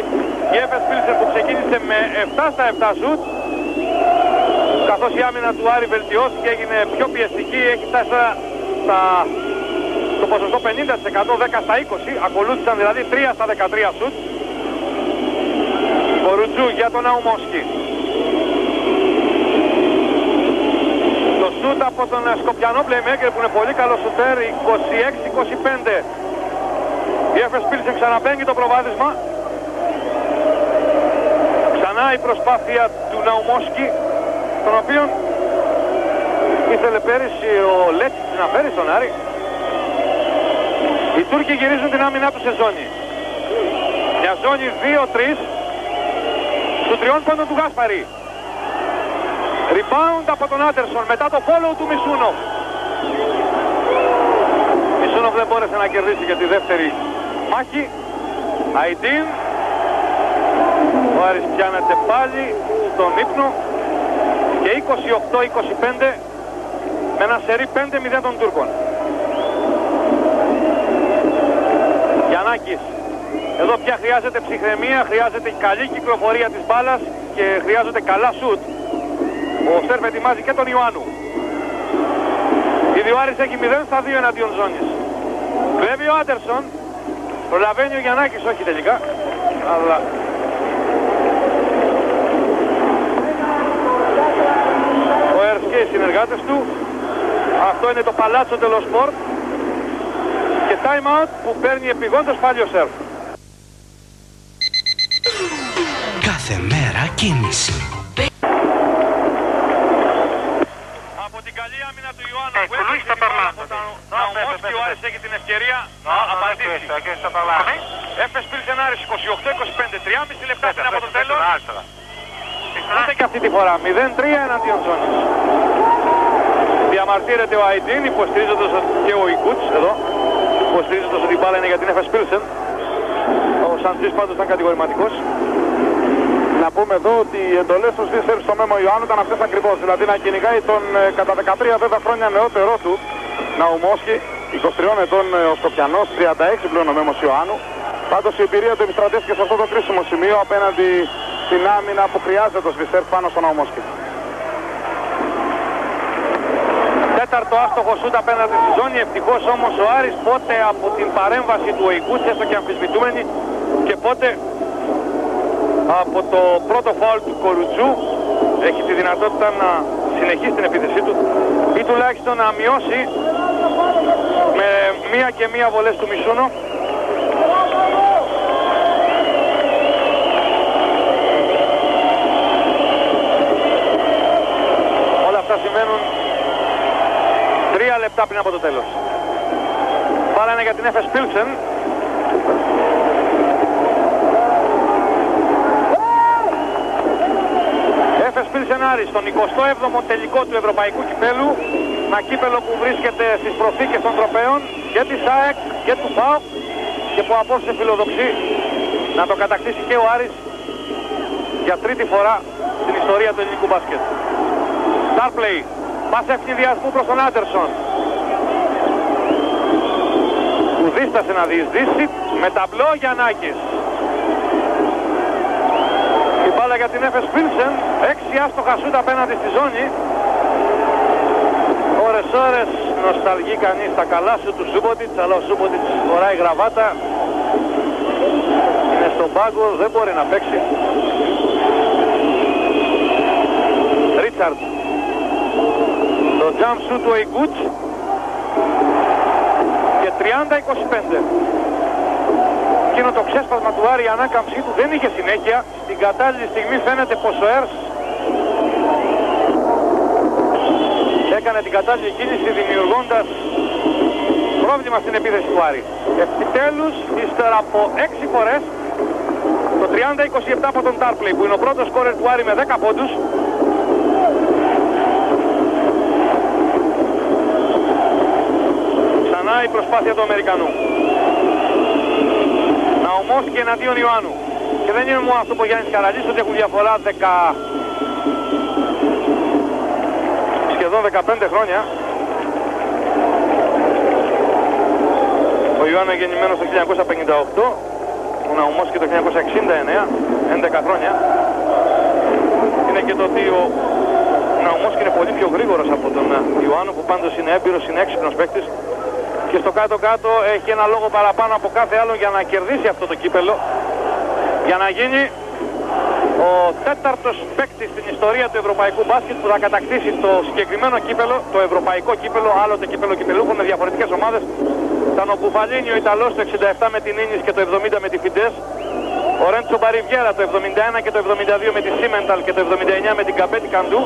Η Έφες Πίλσεν που ξεκίνησε με 7 στα 7 σουτ, καθώς η άμυνα του Άρη βελτιώθηκε, έγινε πιο πιεστική, έχει φτάσει το ποσοστό 50%, 10 στα 20, ακολούθησαν δηλαδή 3 στα 13 σουτ. Ο Ρουτζού για τον Ναουμόσκι. Το σουτ από τον Σκοπιανό playmaker που είναι πολύ καλό σουτέρ, 26-25. Η Έφες Πίλσεν ξαναμπαίνει το προβάδισμα. Ξανά η προσπάθεια του Ναουμόσκι, τον οποίον ήθελε πέρυσι ο Λέτσιτς να φέρει στον Άρη. Οι Τούρκοι γυρίζουν την άμυνά του σε ζώνη. Μια ζώνη 2-3 του 3 πόντων του Γάσπαρη. Rebound από τον Άντερσον μετά το follow του Μισούνοφ. Μισούνοφ δεν μπόρεσε να κερδίσει για τη δεύτερη μάχη. Αϊντίν. Ο Άρης πιάνεται πάλι στον ύπνο. Και 28-25 με ένα σερί 5-0 των Τούρκων. Γιαννάκης. Εδώ πια χρειάζεται ψυχραιμία, χρειάζεται καλή κυκλοφορία της μπάλας και χρειάζονται καλά σουτ. Ο Σέρβ ετοιμάζει και τον Ιωάννου. Ήδη ο Άρης έχει 0 στα 2 εναντίον ζώνης. Κλέβει ο Άντερσον. Προλαβαίνει ο Γιαννάκης, όχι τελικά. Αλλά Έρς και οι συνεργάτες του. Αυτό είναι το Παλάτσο Τελοσπορτ. Και time out που παίρνει επιγόντως πάλι ο Σερφ. Κάθε μέρα κίνηση. Από την καλή άμυνα του Ιωάννου που έχει την μπάλα από τον Ναουμόσκι, ο Άρης έχει την ευκαιρία να απαντήσει. Έφες Πίλσεν Άρης 28-25, 3,5 λεπτά πριν από το τέλος. Ούτε και αυτή τη φορά, 0-3 εναντίον ζώνης. Διαμαρτύρεται ο Αϊντίν, υποστηρίζοντας και ο Ικούτς εδώ, υποστηρίζοντας ότι η μπάλα είναι για την Έφες Πίλσεν. Ο Σαντζής πάντως ήταν κατηγορηματικός. Να πούμε εδώ ότι οι εντολές του Σβίσερ στο Μέμο Ιωάννου ήταν αυτές ακριβώς. Δηλαδή να κυνηγάει τον κατά 13 βέβαια χρόνια νεότερό του Ναουμόσκι, 23 ετών ο Σκοπιανός, 36 πλέον ο Μέμος Ιωάννου. Πάντως η εμπειρία του επιστρατεύτηκε σε αυτό το κρίσιμο σημείο απέναντι στην άμυνα που χρειάζεται το Σβίσερ πάνω στον Ναουμόσκι. Τέταρτο άστοχο σούτ απέναντι στη ζώνη. Ευτυχώς όμως ο Άρης πότε από την παρέμβαση του Οϊκούτς, έστω και αμφισβητούμενη, και πότε από το πρώτο φάουλ του Κορουτσού έχει τη δυνατότητα να συνεχίσει την επίθεσή του ή τουλάχιστον να μειώσει με μία και μία βολές του Μισούνο. Όλα αυτά σημαίνουν 3 λεπτά πριν από το τέλος. Μπάλα είναι για την Έφες Πίλσεν. Έφες Πίλσεν Άρης στον 27ο τελικό του Ευρωπαϊκού Κυπέλου. Ένα κύπελο που βρίσκεται στις προθήκες των τροπαίων και της ΑΕΚ και του ΠΑΟΚ και που απόψε φιλοδοξεί να το κατακτήσει και ο Άρης για τρίτη φορά στην ιστορία του ελληνικού μπάσκετ. Starplay, πάσα ευνηδιασμού προς τον Άντερσον, που δίστασε να διεισδύσει με ταμπλό Γιαννάκης. Η μπάλα για την Έφες Πίλσεν, 6 άστοχα σούτ απέναντι στη ζώνη. Ώρες νοσταλγεί κανείς τα καλά σου του Σούμποτιτς, αλλά ο Σούμποτιτς φοράει γραβάτα, είναι στον πάγκο, δεν μπορεί να παίξει. Ρίτσαρντ, το jump shoot του Οϊκούτς και 30-25. Εκείνο το ξέσπασμα του Άρη, η ανάκαμψή του δεν είχε συνέχεια. Στην κατάλληλη στιγμή φαίνεται πως ο Έρς έκανε την κατάλληλη κίνηση δημιουργώντας πρόβλημα στην επίθεση του Άρη. Επιτέλους, ύστερα από 6 φορές, το 30-27 από τον Τάρπλεϊ που είναι ο πρώτος σκόρερ του Άρη με 10 πόντους. Ξανά η προσπάθεια του Αμερικανού. Ναουμόσκι εναντίον Ιωάννου. Και δεν είναι μόνο αυτό που ο Γιάννης Καραλής, ότι έχουν διαφορά σχεδόν 15 χρόνια. Ο Ιωάννου είναι γεννημένος το 1958, ο Ναουμόσκι το 1969, 11 χρόνια. Είναι και το ότι ο Ναουμόσκι είναι πολύ πιο γρήγορος από τον Ιωάννου, που πάντως είναι έμπειρος, είναι έξυπνος παίκτης. Και στο κάτω-κάτω έχει ένα λόγο παραπάνω από κάθε άλλο για να κερδίσει αυτό το κύπελο. Για να γίνει ο τέταρτος παίκτης στην ιστορία του ευρωπαϊκού μπάσκετ που θα κατακτήσει το συγκεκριμένο κύπελο, το ευρωπαϊκό κύπελο, άλλοτε κύπελο κυπελούχων με διαφορετικές ομάδες. Ήταν ο Μπουφαλίνι ο Ιταλός το 67 με την Ίνις και το 70 με τη Φιντές. Ο Ρέντσο Μπαριβιέρα το 71 και το 72 με τη Σίμενταλ και το 79 με την Καπέτη Καντού.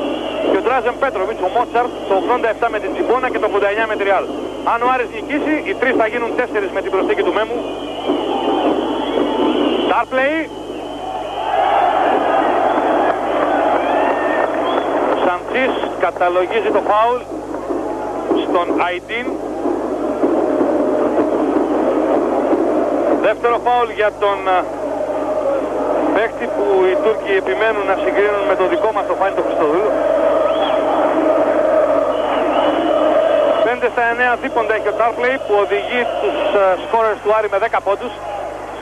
Και ο Ντράζεν Πέτροβιτς, ο Μότσαρτ, το 87 με την Τσιμπόνα και το 89 με τη Ριάλ. Αν ο Άρης νικήσει, οι τρεις θα γίνουν 4 με την προσθήκη του Μέμου. Starplay. Ο Σαντζής καταλογίζει το φάουλ στον Αϊντίν. Δεύτερο φάουλ για τον παίκτη που οι Τούρκοι επιμένουν να συγκρίνουν με το δικό μας το Φάνη το Χριστοδούλου. 5-9 δίποντα έχει ο Starplay που οδηγεί τους σκόρερς του Άρη με 10 πόντους.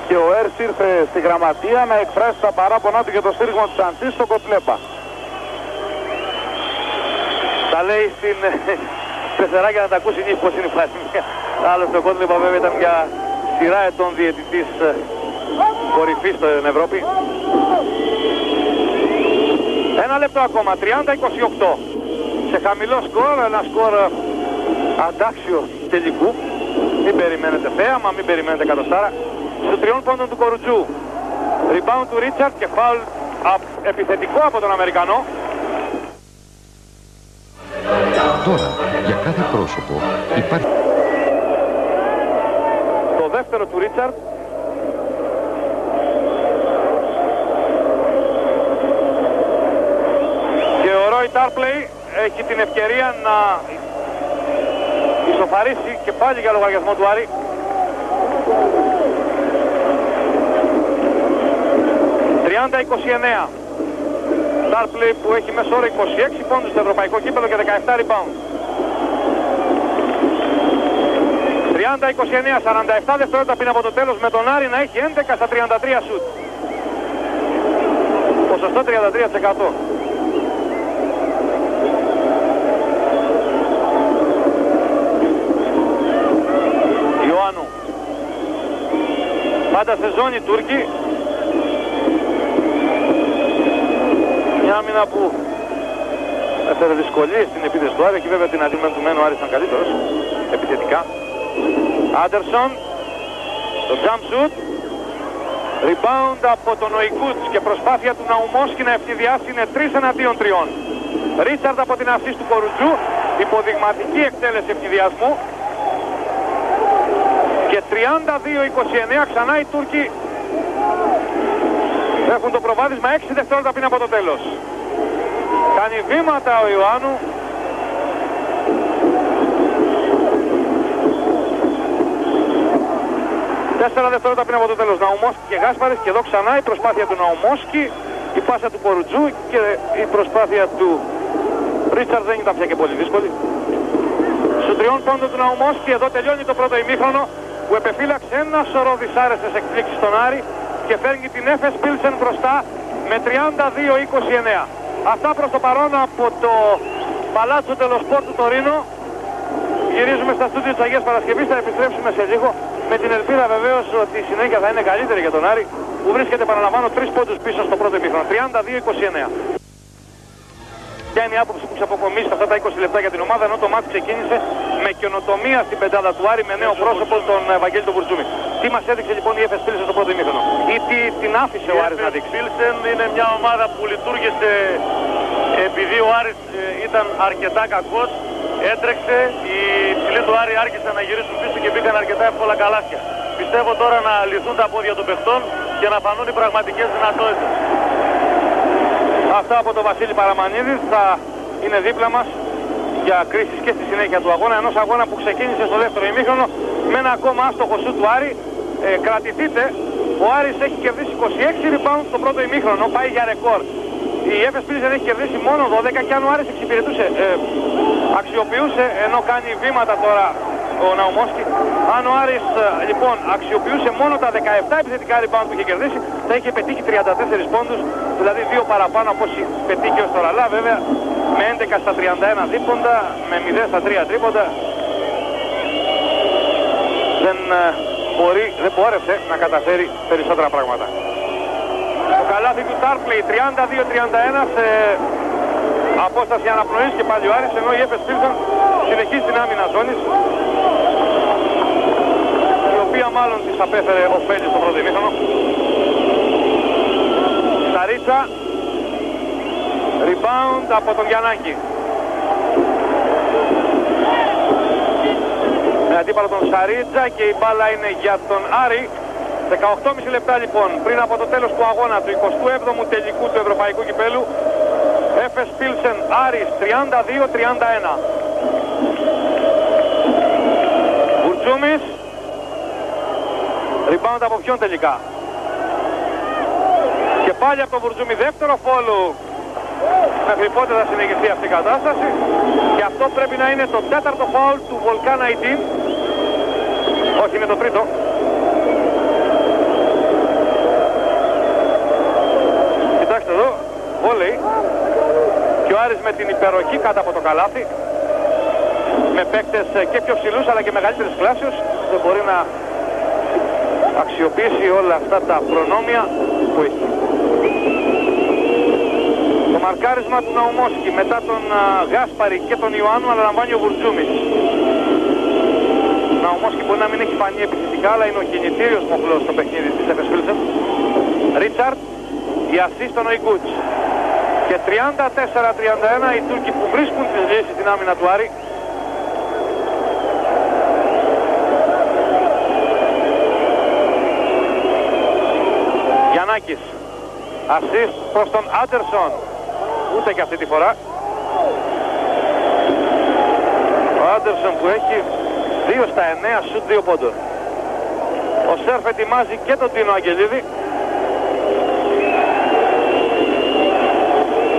Και ο Έρς ήρθε στη γραμματεία να εκφράσει τα παράπονά του για το στήριγμα του Σαντζή στο Κοτλέπα. Τα λέει στην πεθεράκια να τα ακούσει νύχη πως είναι η φάση. Άλλο στο Κότλεπα βέβαια ήταν μια σειρά ετών διαιτητής κορυφής στην Ευρώπη. Ένα λεπτό ακόμα, 30-28. χαμηλό σκορ, ένα σκορ αντάξιο τελικού. Μην περιμένετε θέαμα, μην περιμένετε εκατοστάρα. Στους 3 πόντων του Κορουτζού. Rebound του Ρίτσαρτ και φάουλ επιθετικό από τον Αμερικανό. Τώρα, για κάθε πρόσωπο υπάρχει... Το δεύτερο του Ρίτσαρτ. Και ο Ρόι Τάρπλεϊ έχει την ευκαιρία να ισοφαρίσει και πάλι για λογαριασμό του Άρη. ...30-29. Τάρπλεϊ που έχει μέσω όρο 26 πόντους στο ευρωπαϊκό κύπελλο και 17 rebound. 30-29, 47 δευτερόλεπτα πριν από το τέλος, με τον Άρη να έχει 11 στα 33 σουτ. Ποσοστό 33%. Ιωάννου. Πάντα σε ζώνη Τούρκοι. Μια άμυνα που έφερε δυσκολίες στην επίθεση του Άρη και βέβαια την αντιμετωπισμένη ο Άρης ήταν καλύτερος επιθετικά. Άντερσον, το jump shoot, rebound από τον Οϊκούτς και προσπάθεια του Ναουμόσκι να ευθυδιάσει, είναι 3 εναντίον 3. Ρίτσαρντ από την ασίστ του Κορουτζού, υποδειγματική εκτέλεση ευθυδιασμού και 32-29, ξανά οι Τούρκοι έχουν το προβάδισμα 6 δευτερόλεπτα πριν από το τέλος. Κάνει βήματα ο Ιωάννου. Τέσσερα δευτερόλεπτα πριν από το τέλος. Ναουμόσκι και Γάσπαρης και εδώ ξανά η προσπάθεια του Ναουμόσκι, η πάσα του Κορουτζού και η προσπάθεια του Ρίτσαρντ δεν ήταν πια και πολύ δύσκολη. Στους 3 πόντων του Ναουμόσκι, εδώ τελειώνει το πρώτο ημίχρονο που επεφύλαξε ένα σωρό δυσάρεστες εκπλήξεις στον Άρη και φέρνει την Έφες Πίλσεν μπροστά με 32-29. Αυτά προς το παρόν από το Παλάτσο Τελοσπόρ του Τωρίνο. Γυρίζουμε στα στούντιο της Αγίας Παρασκευής, θα επιστρέψουμε σε λίγο με την ελπίδα βεβαίως ότι η συνέχεια θα είναι καλύτερη για τον Άρη που βρίσκεται, παραλαμβάνω, 3 πόντους πίσω στο πρώτο ημίχρονο. 32-29. Ποια είναι η άποψη που ξαποκομίσει αυτά τα 20 λεπτά για την ομάδα, ενώ το μάτι ξεκίνησε με καινοτομία στην πεντάδα του Άρη με νέο πρόσωπο τον Βαγγέλη τον Μπουρτζούμη. Τι μας έδειξε λοιπόν η Έφες Πίλσεν στο πρώτο ημίχρονο ή τι την άφησε ο Άρης να δείξει? Η Πίλσεν είναι μια ομάδα που λειτουργήσε επειδή ο Άρης ήταν αρκετά κακός, έτρεξε, οι ψηλοί του Άρη άρχισαν να γυρίσουν πίσω και μπήκαν αρκετά εύκολα καλάθια. Πιστεύω τώρα να λυθούν τα πόδια των παιχτών και να φανούν οι πραγματικές δυνατότητες. Αυτά από τον Βασίλη Παραμανίδη θα είναι δίπλα μας για κρίσεις και στη συνέχεια του αγώνα, ενός αγώνα που ξεκίνησε στο δεύτερο ημίχρονο με ένα ακόμα άστοχο σουτ του Άρη. Κρατηθείτε, ο Άρης έχει κερδίσει 26 rebound στο πρώτο ημίχρονο, πάει για ρεκόρ. Η Έφες Πίλσεν έχει κερδίσει μόνο 12 και αν ο Άρης εξυπηρετούσε, αξιοποιούσε, ενώ κάνει βήματα τώρα ο Ναουμόσκι, αν ο Άρης λοιπόν αξιοποιούσε μόνο τα 17 επιθετικά rebound που είχε κερδίσει, θα είχε πετύχει 34 πόντους, δηλαδή 2 παραπάνω από όσοι πετύχει ως τώρα. Αλλά βέβαια με 11 στα 31 δίποντα, με 0 στα 3 τρίποντα, δεν μπόρεσε να καταφέρει περισσότερα πράγματα. Το καλάθι του Τάρπλεϊ 32-31 σε απόσταση αναπνοής και πάλι ο Άρης, ενώ η Έφες Πίλσεν συνεχίζει την άμυνα ζώνης, η οποία μάλλον της απέφερε ωφέλη στο πρώτο ημίχρονο. Σαρίτσα, rebound από τον Γιαννάκη. Με αντίπαλο τον Σαρίτσα και η μπάλα είναι για τον Άρη. 18,5 λεπτά λοιπόν πριν από το τέλος του αγώνα του 27ου τελικού του Ευρωπαϊκού Κυπέλλου. Έφες Πίλσεν Άρης 32-31. Μπουρτζούμης. Rebound από ποιον τελικά? Και πάλι από τον Μπουρτζούμη, δεύτερο φόλου. Μέχρι πότε θα συνεχιστεί αυτή η κατάσταση? Και αυτό πρέπει να είναι το 4ο φάουλ του Βολκάν Αϊτίν. Όχι, είναι το 3ο. Κοιτάξτε εδώ, βόλεϊ. Και ο Άρης με την υπεροχή κάτω από το καλάθι. Με παίκτες και πιο ψηλούς αλλά και μεγαλύτερης κλάσεως. Δεν μπορεί να αξιοποιήσει όλα αυτά τα προνόμια που έχει. Το Μαρκάρισμα του Ναουμόσκι μετά τον Γάσπαρη και τον Ιωάννου αναλαμβάνει ο Βουρτζούμης. Ναουμόσκι μπορεί να μην έχει φανεί επιθετικά, αλλά είναι ο κινητήριος μοχλός στο παιχνίδι της Εφες Πίλσεν. Ρίτσαρτ, η ασίστ στον Οϊγκούτς. Και 34-31 οι Τούρκοι που βρίσκουν τις λύσεις στην άμυνα του Άρη. Γιαννάκης. Ασίστ προς τον Άντερσον. Ούτε και αυτή τη φορά. Ο Άντερσον που έχει 2 στα 9 σουτ 2 πόντων. Ο Σέρφ ετοιμάζει και τον Τίνο Αγγελίδη.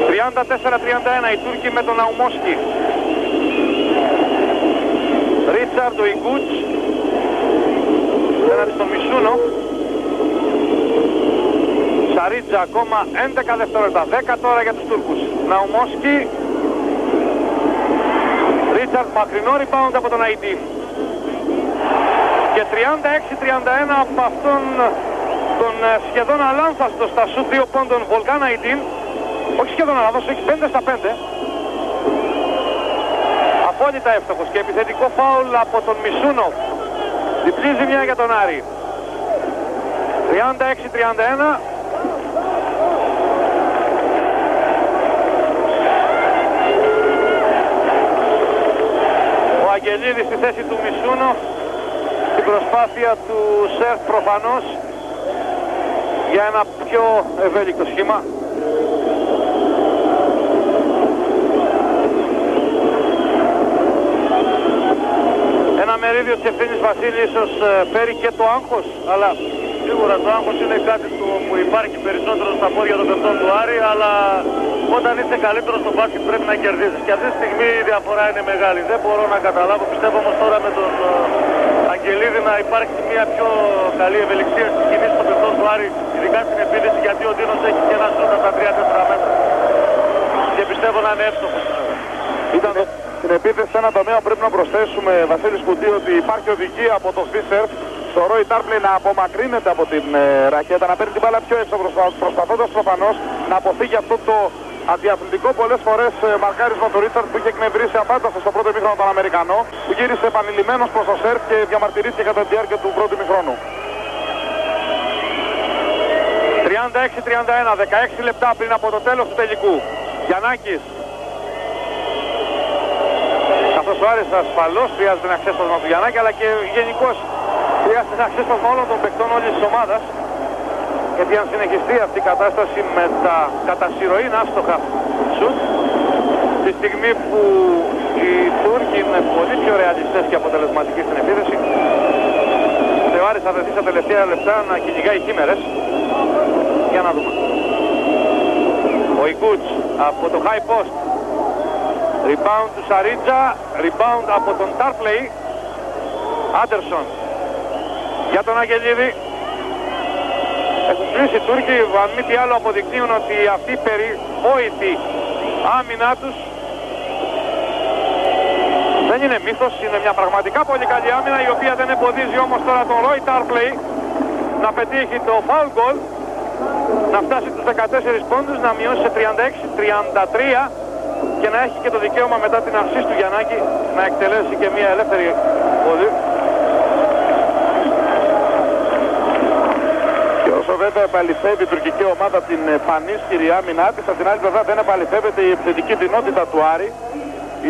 34-31 οι Τούρκοι με τον Ναουμόσκι. Ρίτσαρντ, ο Ιγκούτς έναντι στον Μισούνο. Σαρίτζα ακόμα 11 δευτερόλεπτα, 10 τώρα για τους Τούρκους. Ναουμόσκι. Ρίτσαρντ, μακρινό rebound από τον Αϊντίν. Και 36-31 από αυτόν τον σχεδόν αλάνθαστο στα σουτ 2 πόντων Βολκάν Αϊντίν. Όχι σχεδόν αλάνθαστο, έχει 5 στα 5. Απόλυτα εύστοχος και επιθετικό φάουλ από τον Μισούνο. Διπλή ζημιά για τον Άρη. 36-31. Ο Αγγελίδης στη θέση του Μισούνο. Στην προσπάθεια του Σερφ προφανώς για ένα πιο ευέλικτο σχήμα. Ένα μερίδιο της ευθύνης Βασίλη ίσως φέρει και το άγχος, αλλά σίγουρα το άγχος είναι κάτι που υπάρχει περισσότερο στα πόδια των παιχτών του Άρη, αλλά όταν είσαι καλύτερος στο μπάσκετ πρέπει να κερδίσεις. Και αυτή τη στιγμή η διαφορά είναι μεγάλη. Δεν μπορώ να καταλάβω, πιστεύω όμως τώρα με τον Αγγελίδη να υπάρχει μια πιο καλή ευελιξία στις κινήσεις των παιχτών του Άρη, ειδικά στην επίθεση, γιατί ο Ντίνος έχει και ένα σούτ στα 3-4 μέτρα. Και πιστεύω να είναι εύστοχος. Στην επίθεση σε ένα τομέα πρέπει να προσθέσουμε, Βασίλη Σκουτή, ότι υπάρχει οδηγία από το Φίσερ στο Ρόι Τάρπλεϊ να απομακρύνεται από την ρακέτα, να παίρνει την μπάλα πιο έξω, προσπαθώντας προφανώς να αποφύγει αυτό το αντιαθλητικό πολλές φορές μαρκάρισμα του Ρίτσαρτ που είχε εκνευρίσει απάνταση στο πρώτο ημίχρονο τον Αμερικανό, που γύρισε επανειλημμένος προς το σερφ και διαμαρτυρήθηκε κατά τη διάρκεια του πρώτου ημίχρονου. 36-31, 16 λεπτά πριν από το τέλος του τελικού. Γιαννάκης. Καθώς ο Άρης ασφαλώς χρειάζεται ένα ξέσπασμα του Γιαννάκη, αλλά και γενικώς χρειάζεται ένα ξέσπασμα όλων των παικτών όλης της ομάδας. Γιατί αν συνεχιστεί αυτή η κατάσταση με τα κατά συρροήν άστοχα σουτ, τη στιγμή που οι Τούρκοι είναι πολύ πιο ρεαλιστές και αποτελεσματικοί στην επίθεση, ο Άρης θα βρεθεί στα τελευταία λεπτά να κυνηγάει χήμερες. Για να δούμε. Ο Ιγκούτς από το high post. Rebound του Σαρίτζα, rebound από τον Τάρπλεϊ. Άντερσον για τον Αγγελίδη. Έχουν κλείσει οι Τούρκοι, αν μη τι άλλο αποδεικνύουν ότι αυτή η περιβόητη άμυνά τους δεν είναι μύθος, είναι μια πραγματικά πολύ καλή άμυνα, η οποία δεν εμποδίζει όμως τώρα τον Ρόι Τάρπλεϊ να πετύχει το foul goal, να φτάσει τους 14 πόντους, να μειώσει σε 36-33 και να έχει και το δικαίωμα μετά την assist του Γιαννάκη να εκτελέσει και μια ελεύθερη πόδι. Και όσο βέβαια επαληθεύει η τουρκική ομάδα την πανίσχυρη άμυνά της, από την άλλη πλευρά δεν επαληθεύεται η επιθετική δυνότητα του Άρη.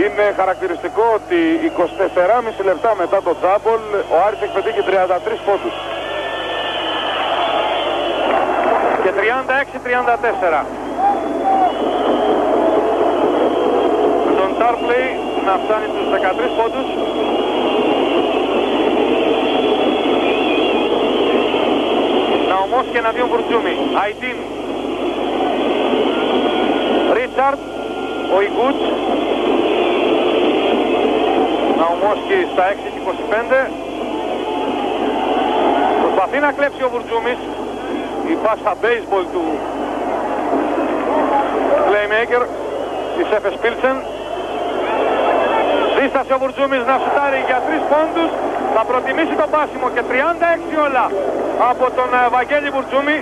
Είναι χαρακτηριστικό ότι 24,5 λεπτά μετά το τζάμπολ ο Άρης έχει πετύχει 33 πόντους. Και 36-34. Τον Τάρπλεϊ να φτάνει τους 13 πόντους. Ναουμόσκι εναντίον Βουρτζούμι. Αϊντίν. Ρίτσαρτ. Ο Ιγκούτς. Ναουμόσκι στα 6-25. Προσπαθεί να κλέψει ο Βουρτζούμις. Η πάσα baseball του playmaker της Εφες Πίλσεν. Δίστασε ο Βουρτζούμις να σουτάρει για 3 πόντους. Θα προτιμήσει το πάσιμο και 36 όλα από τον Βαγγέλη Βουρτζούμι.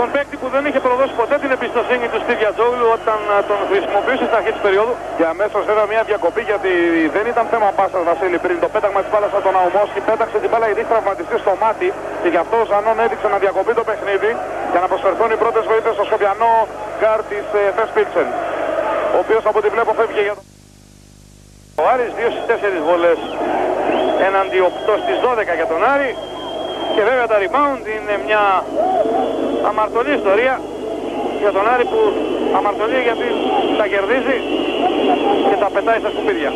τον παίκτη που δεν είχε προδώσει ποτέ την εμπιστοσύνη του Στίβ Γιατζόγλου όταν τον χρησιμοποιούσε στην αρχή της περίοδου. Και αμέσως είδα μια διακοπή γιατί δεν ήταν θέμα πάσας, Βασίλη, πριν το πέταγμα της μπάλας από τον Αουμόσκι. Πέταξε την μπάλα γιατί είχε τραυματιστεί στο μάτι και γι' αυτό ο Ζανών έδειξε να διακοπεί το παιχνίδι για να προσφερθούν οι πρώτες βοήθειες στο Σκοπιανό γκάρ της Εφές Πίλσεν, ο οποίος από ό,τι βλέπω φεύγει για τον... Ο Άρης 2 στις 4 βολές έναντι 8 στις 12 για τον Άρη. Και βέβαια τα rebound είναι μια αμαρτωλή ιστορία για τον Άρη, που αμαρτωλή γιατί τα κερδίζει και τα πετάει στα σκουπίδια.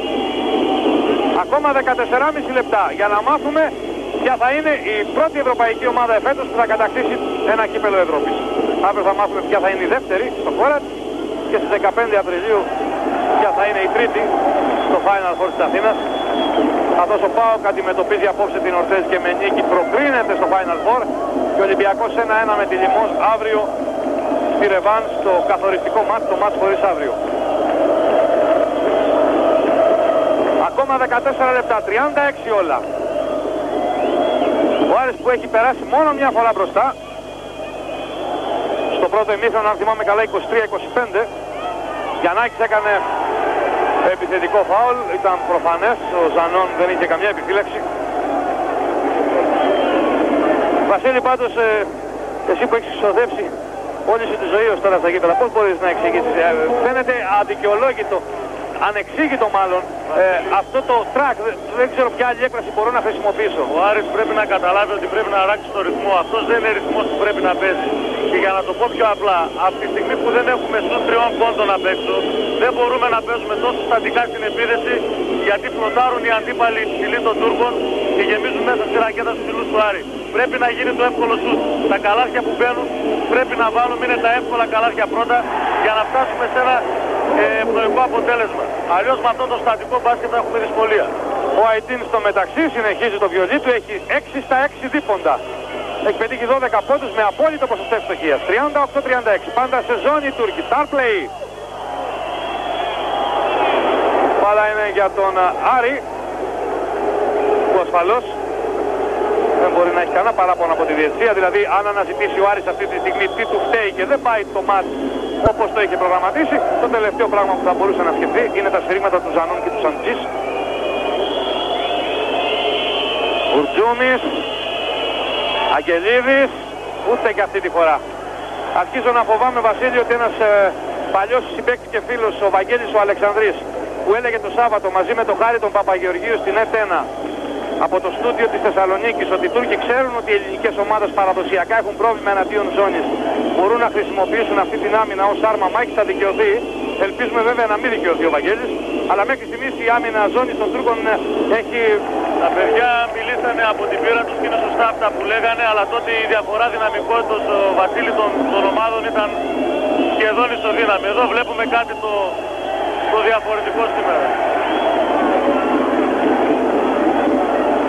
Ακόμα 14,5 λεπτά για να μάθουμε ποια θα είναι η πρώτη ευρωπαϊκή ομάδα εφέτος που θα κατακτήσει ένα κύπελο Ευρώπης. Αύριο θα μάθουμε ποια θα είναι η δεύτερη στο Κόρατ και στις 15 Απριλίου ποια θα είναι η τρίτη στο Final Four της Αθήνας. Καθώς ο ΠΑΟΚ αντιμετωπίζει απόψε την Ορτέζ και με νίκη προκρίνεται στο Final Four και ο Ολυμπιακός 1-1 με τη Λιμός αύριο στη Ρεβάν στο καθοριστικό μάτς, το μάτς χωρίς αύριο. Ακόμα 14 λεπτά, 36 όλα. Ο Άρης που έχει περάσει μόνο μια φορά μπροστά. Στο πρώτο ημίχρονο, αν θυμάμαι καλά, 23-25. Γιαννάκης έκανε επιθετικό φάουλ, ήταν προφανές, ο Ζανών δεν είχε καμιά επιφύλαξη. Βασίλη, πάντως, εσύ που έχεις ξοδέψει όλη σου τη ζωή ως τώρα στα γήπεδα, πώς μπορείς να εξηγήσεις? Φαίνεται αδικαιολόγητο, ανεξήγητο μάλλον, αυτό το track, δεν ξέρω ποια άλλη έκφραση μπορώ να χρησιμοποιήσω. Ο Άρης πρέπει να καταλάβει ότι πρέπει να αλλάξει το ρυθμό, αυτός δεν είναι ρυθμός που πρέπει να παίζει. Και για να το πω πιο απλά, από τη στιγμή που δεν έχουμε στους 3 πόντων απ' έξω, δεν μπορούμε να παίζουμε τόσο στατικά στην επίδεση, γιατί φλωτάρουν οι αντίπαλοι ψηλοί των Τούρκων και γεμίζουν μέσα στη ρακέτα στους ψηλούς του Άρη. Πρέπει να γίνει το εύκολο σουτ. Τα καλάθια που μπαίνουν πρέπει να βάλουμε, είναι τα εύκολα καλάθια πρώτα για να φτάσουμε σε ένα ευνοϊκό αποτέλεσμα. Αλλιώς με αυτό το στατικό μπάσκετ θα έχουμε δυσκολία. Ο Αϊτίν στο μεταξύ συνεχίζει το βιολί του, έχει 6 στα 6 δίποντα. Έχει πετύχει 12 πόντους με απόλυτο ποσοστό ευστοχίας. 38-36. Πάντα σε ζώνη οι Τούρκοι. Star play. Πάλα είναι για τον Άρη, που ασφαλώς δεν μπορεί να έχει κανένα παράπονο από τη διαιτησία. Δηλαδή, αν αναζητήσει ο Άρης αυτή τη στιγμή τι του φταίει και δεν πάει το μάτς όπως το είχε προγραμματίσει, το τελευταίο πράγμα που θα μπορούσε να σκεφτεί είναι τα σφυρίγματα του Ζανών και του Σαντζής. Ουρτζούμης, Αγγελίδης, ούτε και αυτή τη φορά. Αρχίζω να φοβάμαι, Βασίλη, ότι ένας παλιός συμπαίκτης και φίλος, ο Βαγγέλης ο Αλεξανδρής, που έλεγε το Σάββατο μαζί με τον Χάρη τον Παπαγεωργίου στην F1 από το στούντιο της Θεσσαλονίκης, ότι οι Τούρκοι ξέρουν ότι οι ελληνικές ομάδες παραδοσιακά έχουν πρόβλημα εναντίον ζώνης, μπορούν να χρησιμοποιήσουν αυτή την άμυνα ως άρμα μάχης, θα δικαιωθεί. Ελπίζουμε βέβαια να μην δικαιωθεί ο Βαγγέλης, αλλά μέχρι στιγμής η άμυνα ζώνης των Τούρκων έχει... Τα παιδιά μιλήσανε από την πείρα τους και είναι σωστά αυτά που λέγανε, αλλά τότε η διαφορά δυναμικότητας Βασίλη των ομάδων ήταν σχεδόν ισοδύναμη. Εδώ βλέπουμε κάτι το διαφορετικό σήμερα.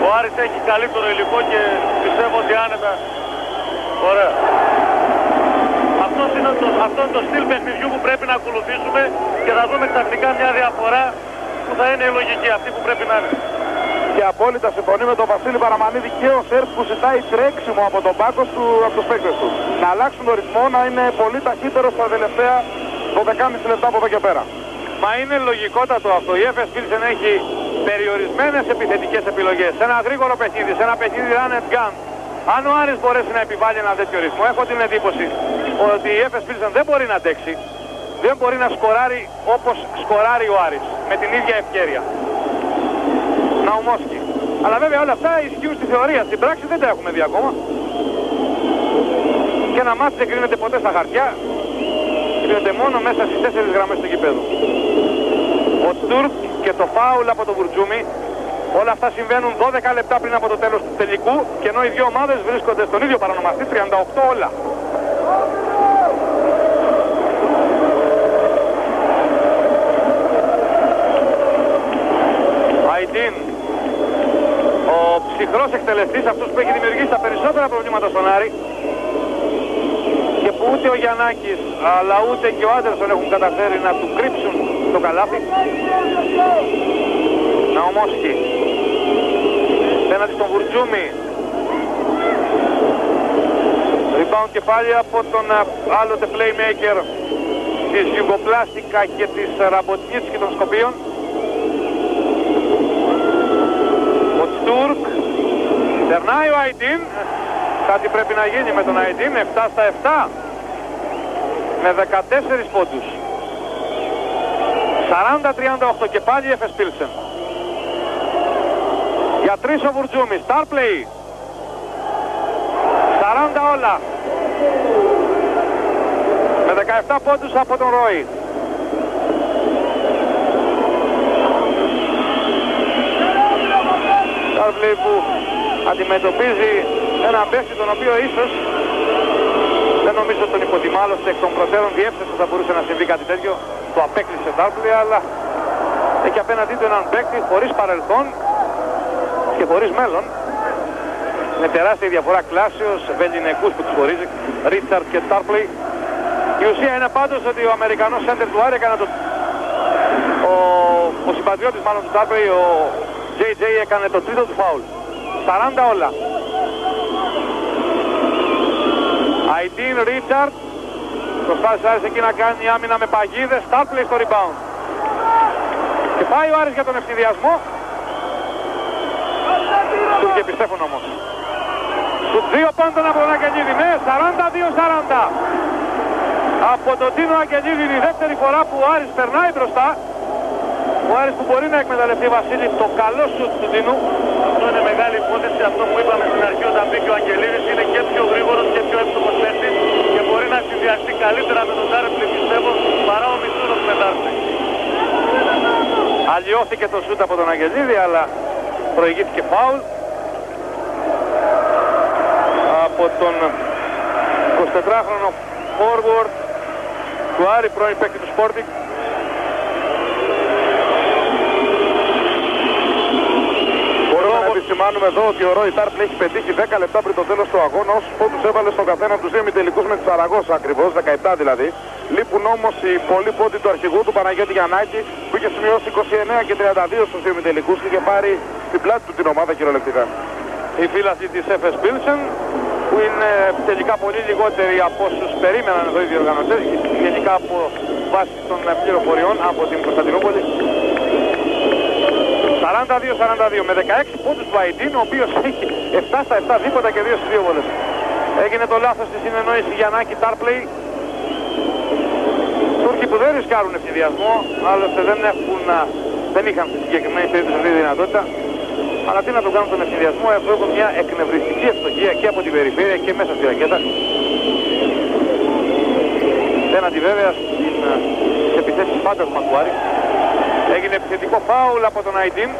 Ο Άρης έχει καλύτερο υλικό και πιστεύω ότι άνετα. Ωραία. Αυτό είναι το στυλ παιχνιδιού που πρέπει να ακολουθήσουμε και θα δούμε ξαφνικά μια διαφορά που θα είναι η λογική, αυτή που πρέπει να είναι. Και απόλυτα συμφωνεί με τον Βασίλη Παραμανίδη και ο Σέρφ που ζητάει τρέξιμο από τον πάγκο του, από τους παίκτες του. Να αλλάξουν τον ρυθμό, να είναι πολύ ταχύτερο στα τελευταία 12,5 λεπτά από εδώ και πέρα. Μα είναι λογικότατο αυτό. Η Εφές Πίλσεν έχει περιορισμένες επιθετικές επιλογές. Σε ένα γρήγορο παιχνίδι, σε ένα παιχνίδι run and gun. Αν ο Άρης μπορέσει να επιβάλλει ένα τέτοιο ρυθμό, έχω την εντύπωση ότι η Εφές Πίλσεν δεν μπορεί να αντέξει. Δεν μπορεί να σκοράρει όπως σκοράρει ο Άρης, με την ίδια ευκαιρία. Ναουμόσκι. Αλλά βέβαια όλα αυτά ισχύουν στη θεωρία. Στην πράξη δεν τα έχουμε δει ακόμα. Και ένα μάτι δεν κρίνεται ποτέ στα χαρτιά. Κρίνεται μόνο μέσα στις 4 γραμμές του γηπέδου. Ο Τούρκ και το φάουλ από τον Μπουρτζούμι. Όλα αυτά συμβαίνουν 12 λεπτά πριν από το τέλος του τελικού. Και ενώ οι δύο ομάδες βρίσκονται στον ίδιο παρονομαστή, 38 όλα. Αϊτίν, ο ψυχρός εκτελεστής, αυτός που έχει δημιουργήσει τα περισσότερα προβλήματα στον Άρη και που ούτε ο Γιαννάκης αλλά ούτε και ο Άντερσον έχουν καταφέρει να του κρύψουν το καλάθι. Ναουμόσκι πέναντι στον Βουρτζούμι. rebound και πάλι από τον άλλοτε playmaker της Γιουγκοπλάστικα και της Ραμποτνίτς και των Σκοπίων. Ο Τούρκ. Περνάει ο Αϊντίν. Κάτι πρέπει να γίνει με τον Αϊντίν. 7 στα 7. Με 14 πόντους. 40-38 και πάλι η Εφες Πίλσεν. Για 3 ο Βουρτζούμις. Star play. 40 όλα. Με 17 πόντους από τον Ρόι. Star play που αντιμετωπίζει έναν παίχτη τον οποίο ίσως, δεν νομίζω τον υποτιμά, άλλωστε εκ των προτέρων διέψευσε θα μπορούσε να συμβεί κάτι τέτοιο. Το απέκλεισε Star play, αλλά έχει απέναντί του έναν παίκτη χωρίς παρελθόν και χωρίς μέλλον. Με τεράστια διαφορά κλάσεως, βεληνικούς που τους χωρίζει, Ρίτσαρτ και Στάρπλεϊ. Η ουσία είναι πάντως ότι ο Αμερικανός σέντερ του Άρη έκανε ο συμπατριώτης μάλλον του Στάρπλεϊ, ο JJ, έκανε το τρίτο του φάουλ. 40 όλα. Αϊντίν, Ρίτσαρτ. Προσπάθησε Άρης εκεί να κάνει άμυνα με παγίδες. Στάρπλεϊ στο rebound. Και πάει ο Άρης για τον ευθυδιασμό. Τους και πιστεύουν όμως. Στους 2 πόντων από τον Αγγελίδη. Ναι, 42-40. Από τον Τίνο Αγγελίδη η δεύτερη φορά που ο Άρης περνάει μπροστά. Ο Άρης που μπορεί να εκμεταλλευτεί, Βασίλη, το καλό σουτ του Τίνου. Αυτό είναι μεγάλη υπόθεση. Αυτό που είπαμε στην αρχή όταν μπήκε ο Αγγελίδης, είναι και πιο γρήγορος και πιο εύστοχος παίκτης και μπορεί να συνδυαστεί καλύτερα με τον Τάρπλη, πιστεύω, παρά ο Μισούρος με Τάρπλη. Αλλοιώθηκε το σούτ από τον Αγγελίδη, αλλά προηγήθηκε φάουλ από τον 24χρονο forward του Άρη, πρώην παίκτη του Sporting. Μπορούμε να επισημάνουμε εδώ ότι ο Ρόι Τάρπλ έχει πετύχει 10 λεπτά πριν το τέλος του αγώνα. Όσους πόντους έβαλε στον καθένα από τους δύο ημιτελικούς με τη Σαραγώσα ακριβώς, 17 δηλαδή. Λείπουν όμως οι πολλοί πόντοι του αρχηγού του Παναγιώτη Γιαννάκη που είχε σημειώσει 29 και 32 στους δύο ημιτελικούς και είχε πάρει στην πλάτη του την ομάδα κυριολεκτικά. Η φύλαση της Εφες Πίλσεν που είναι τελικά πολύ λιγότεροι από όσους περίμεναν εδώ οι διοργανωτές, γενικά από βάση των πληροφοριών από την Κωνσταντινούπολη. 42-42 με 16 πόντους του Αϊντίν, ο οποίος έχει 7 στα 7 δίποτα και 2 στις 2 βολές. Έγινε το λάθος στη συνεννόηση Γιαννάκη Τάρπλεϊ. Τούρκοι που δεν ρισκάρουν ευθυδιασμό, άλλωστε δεν είχαν στη συγκεκριμένη περίπτωση αυτή τη δυνατότητα. Αλλά τι να το κάνουν τον ευθυδιασμό, αφού έχουν μια εκνευριστική ευστοχία και από την περιφέρεια και μέσα στη ρακέτα. Έναντι βέβαια στις επιθέσεις φάντασμα του Άρη. Έγινε επιθετικό φάουλ από τον Αϊντίν.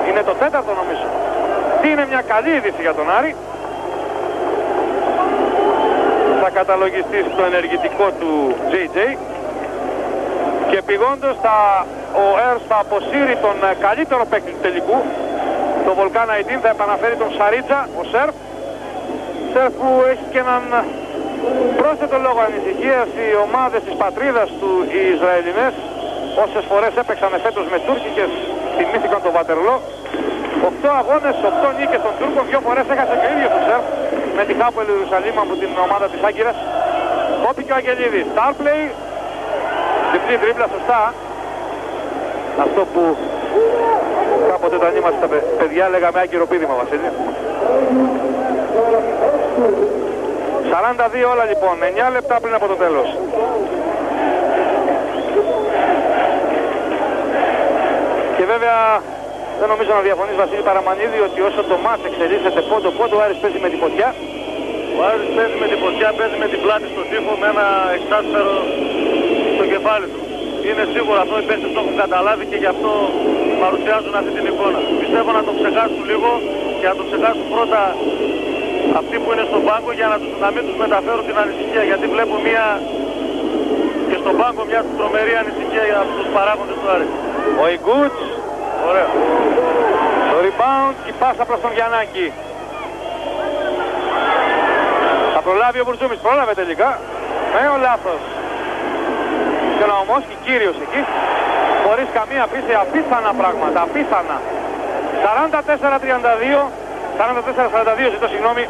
Είναι το 4ο νομίζω. Τι είναι μια καλή είδηση για τον Άρη. Θα καταλογιστεί στο ενεργητικό του JJ. Και πηγόντως ο Έρς θα αποσύρει τον καλύτερο παίκτη του τελικού. Το Βολκάν Αϊντίν, θα επαναφέρει τον Σαρίτσα, ο Σερφ. Σερφ που έχει και έναν πρόσθετο λόγο ανησυχίας. Οι ομάδες της πατρίδας του, οι Ισραηλινές, όσες φορές έπαιξαν φέτος με Τούρκικες, θυμήθηκαν το Βατερλό. 8 αγώνες, 8 νίκες των Τούρκων, 2 φορές έχασε και ο ίδιος ο Σερφ με την Χάπουελ Ιερουσαλήμ από την ομάδα της Άγκυρας. Κόπηκε ο Αγγελίδης. Starplay, διπλή τρίπλα, σωστά. Αυτό που κάποτε όταν είμαστε τα παιδιά λέγαμε άγκυρο πήδημα, Βασίλη. 42 όλα λοιπόν, 9 λεπτά πριν από το τέλος. Και βέβαια δεν νομίζω να διαφωνείς, Βασίλη Παραμανίδη, ότι όσο το μάτς εξελίσσεται πόντο, ο Άρης παίζει με την φωτιά. Ο Άρης παίζει με την φωτιά, παίζει με την πλάτη στον τοίχο, με ένα εξάσφαιρο στο κεφάλι του. Είναι σίγουρο αυτό, οι παίκτες το έχουν καταλάβει και γι' αυτό παρουσιάζουν αυτή την εικόνα. Πιστεύω να το ξεχάσουν λίγο και να το ξεχάσουν πρώτα αυτοί που είναι στον πάγκο για να μην τους μεταφέρουν την ανησυχία. Γιατί βλέπω και στον πάγκο μια τρομερή ανησυχία από τους παράγοντες του Άρη. Ο Ιγκούτς, ωραίο. Το rebound και η πάσα προς τον Γιαννάκη. Θα προλάβει ο Μπουρτζούμης, πρόλαβε τελικά. Ο λάθος. Και ο Ναομόσκι κύριος εκεί, χωρίς καμία πίστη, απίθανα πράγματα, απίθανα. 44-32, 44-42 ζητώ συγγνώμη.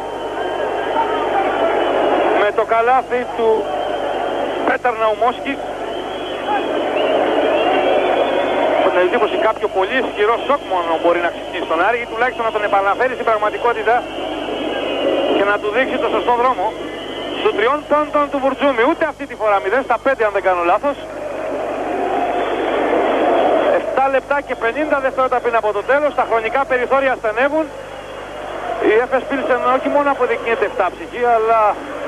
με το καλάθι του Πέτερ Ναουμόσκι. Με την εντύπωση κάποιο πολύ ισχυρό σοκ μόνο μπορεί να ξυπνήσει τον Άρη ή τουλάχιστον να τον επαναφέρει στην πραγματικότητα και να του δείξει το σωστό δρόμο. Στου 3 πόντων του Βουρτζούμι, ούτε αυτή τη φορά 0-5 αν δεν κάνω λάθος. 7 λεπτά και 50 δευτερόλεπτα πριν από το τέλος, τα χρονικά περιθώρια στενεύουν. Η Έφες Πίλσεν όχι μόνο αποδεικνύεται 7 ψυχή, αλλά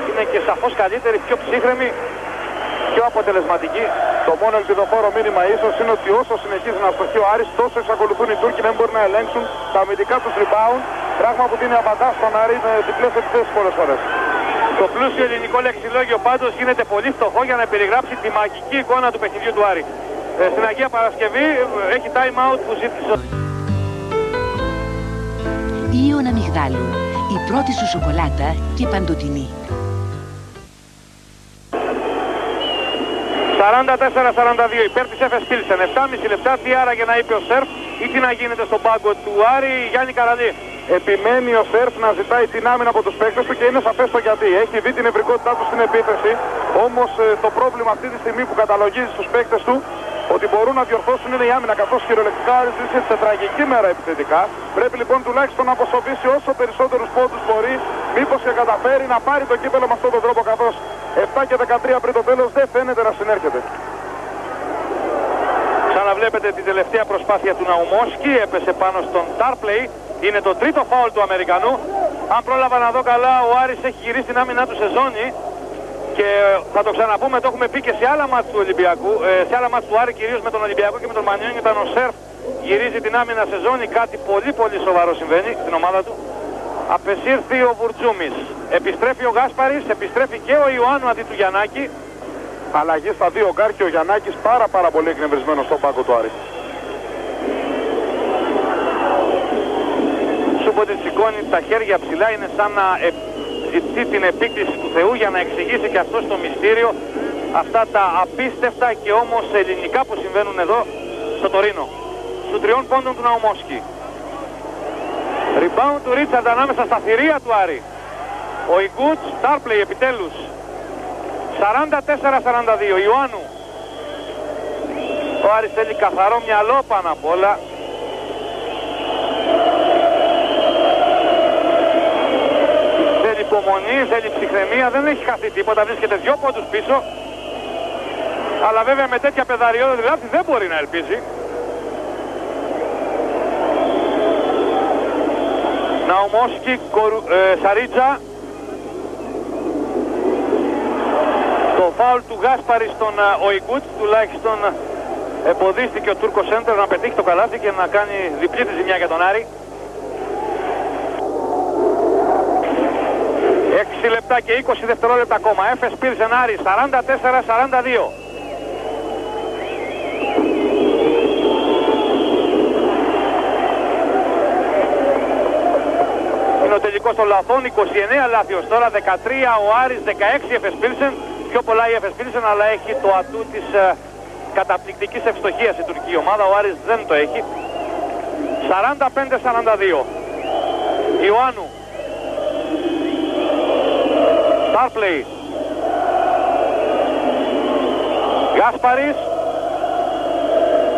είναι και σαφώς καλύτερη, πιο ψύχρεμη, πιο αποτελεσματική. Το μόνο ελπιδοφόρο μήνυμα ίσως είναι ότι όσο συνεχίζει να αστοχεί ο Άρης, τόσο εξακολουθούν οι Τούρκοι να μην μπορούν να ελέγξουν τα αμυντικά τους rebound, πράγμα που δίνει απαντά στον Άρη με διπλές επιθέσεις πολλές φορές. Το πλούσιο ελληνικό λεξιλόγιο πάντως γίνεται πολύ φτωχό για να περιγράψει τη μαγική εικόνα του παιχνιδιού του Άρη. Στην Αγία Παρασκευή έχει time out που ζήτησε. Ήων Αμυγδάλου, η πρώτη σου σοκολάτα και παντοτινή. 44-42 υπέρ της Έφες Πίλσεν. 7,5 λεπτά, τι άραγε να είπε ο Σερφ ή τι να γίνεται στον πάγκο του Άρη, Γιάννη Καραλή. Επιμένει ο Σερφ να ζητάει την άμυνα από τους παίκτες του και είναι σαφές το γιατί. Έχει δει την ευρικότητά του στην επίθεση, όμως το πρόβλημα αυτή τη στιγμή που καταλογίζει στους παίκτες του ότι μπορούν να διορθώσουν είναι η άμυνα, καθώς κυριολεκτικά ζήσει σε τραγική μέρα επιθετικά. Πρέπει λοιπόν τουλάχιστον να αποσοβήσει όσο περισσότερους πόντους μπορεί, μήπως και καταφέρει να πάρει το κύπελλο με αυτόν τον τρόπο, καθώς 7 και 13 πριν το τέλος δεν φαίνεται να συνέρχεται. Ξαναβλέπετε την τελευταία προσπάθεια του Ναουμόσκι, έπεσε πάνω στον Τάρπλεϊ, είναι το τρίτο φάουλ του Αμερικανού. Αν πρόλαβα να δω καλά, ο Άρης έχει γυρίσει την άμυνά του σε ζώνη. Και θα το ξαναπούμε, το έχουμε πει και σε άλλα μάτς του Ολυμπιακού, σε άλλα μάτς του Άρη, κυρίως με τον Ολυμπιακό και με τον Μανιόνι, όταν ο Σερφ γυρίζει την άμυνα σε ζώνη, κάτι πολύ σοβαρό συμβαίνει στην ομάδα του. Απεσύρθη ο Βουρτζούμις, επιστρέφει ο Γάσπαρης, επιστρέφει και ο Ιωάννου αντί του Γιαννάκη. Αλλαγή στα δύο Γκάρ και ο Γιαννάκης πάρα πολύ εκνευρισμένος στον πάγκο του Άρη. Σούποτε σηκώνει τα χέρια ψηλά, είναι σαν να ζητεί την επίκτηση του Θεού για να εξηγήσει και αυτό στο μυστήριο αυτά τα απίστευτα και όμως ελληνικά που συμβαίνουν εδώ στο Τωρίνο. Στου 3 πόντων του Ναουμόσκι. Rebound του Ρίτσαρντ ανάμεσα στα θηρία του Άρη. Ο Ιγκούτς, Τάρπλεϊ επιτέλους. 44-42. Ιωάννου. Ο Άρης θέλει καθαρό μυαλό πάνω απ' όλα. Θέλει υπομονή, θέλει ψυχραιμία, δεν έχει χαθεί τίποτα, βρίσκεται 2 πόντους πίσω. Αλλά βέβαια με τέτοια πεδαριώδη δηλαδή δεν μπορεί να ελπίζει. Ναουμόσκι, Σαρίτζα. Το φάουλ του Γάσπαρη στον Οϊγκούτ τουλάχιστον εμποδίστηκε ο Τούρκος Σέντερ να πετύχει το καλάθι και να κάνει διπλή τη ζημιά για τον Άρη. 6 λεπτά και 20 δευτερόλεπτα ακόμα. Έφες Πίλσεν Άρη 44-42. Είναι ο τελικός των λαθών, 29 λάθη ως τώρα, 13 ο Άρης, 16 Έφες Πίλσεν. Πιο πολλά η Έφες Πίλσεν, αλλά έχει το ατού της καταπληκτικής ευστοχίας η τουρκική ομάδα. Ο Άρης δεν το έχει. 45-42. Ιωάννου. Τάρπλεϊ. Γάσπαρης.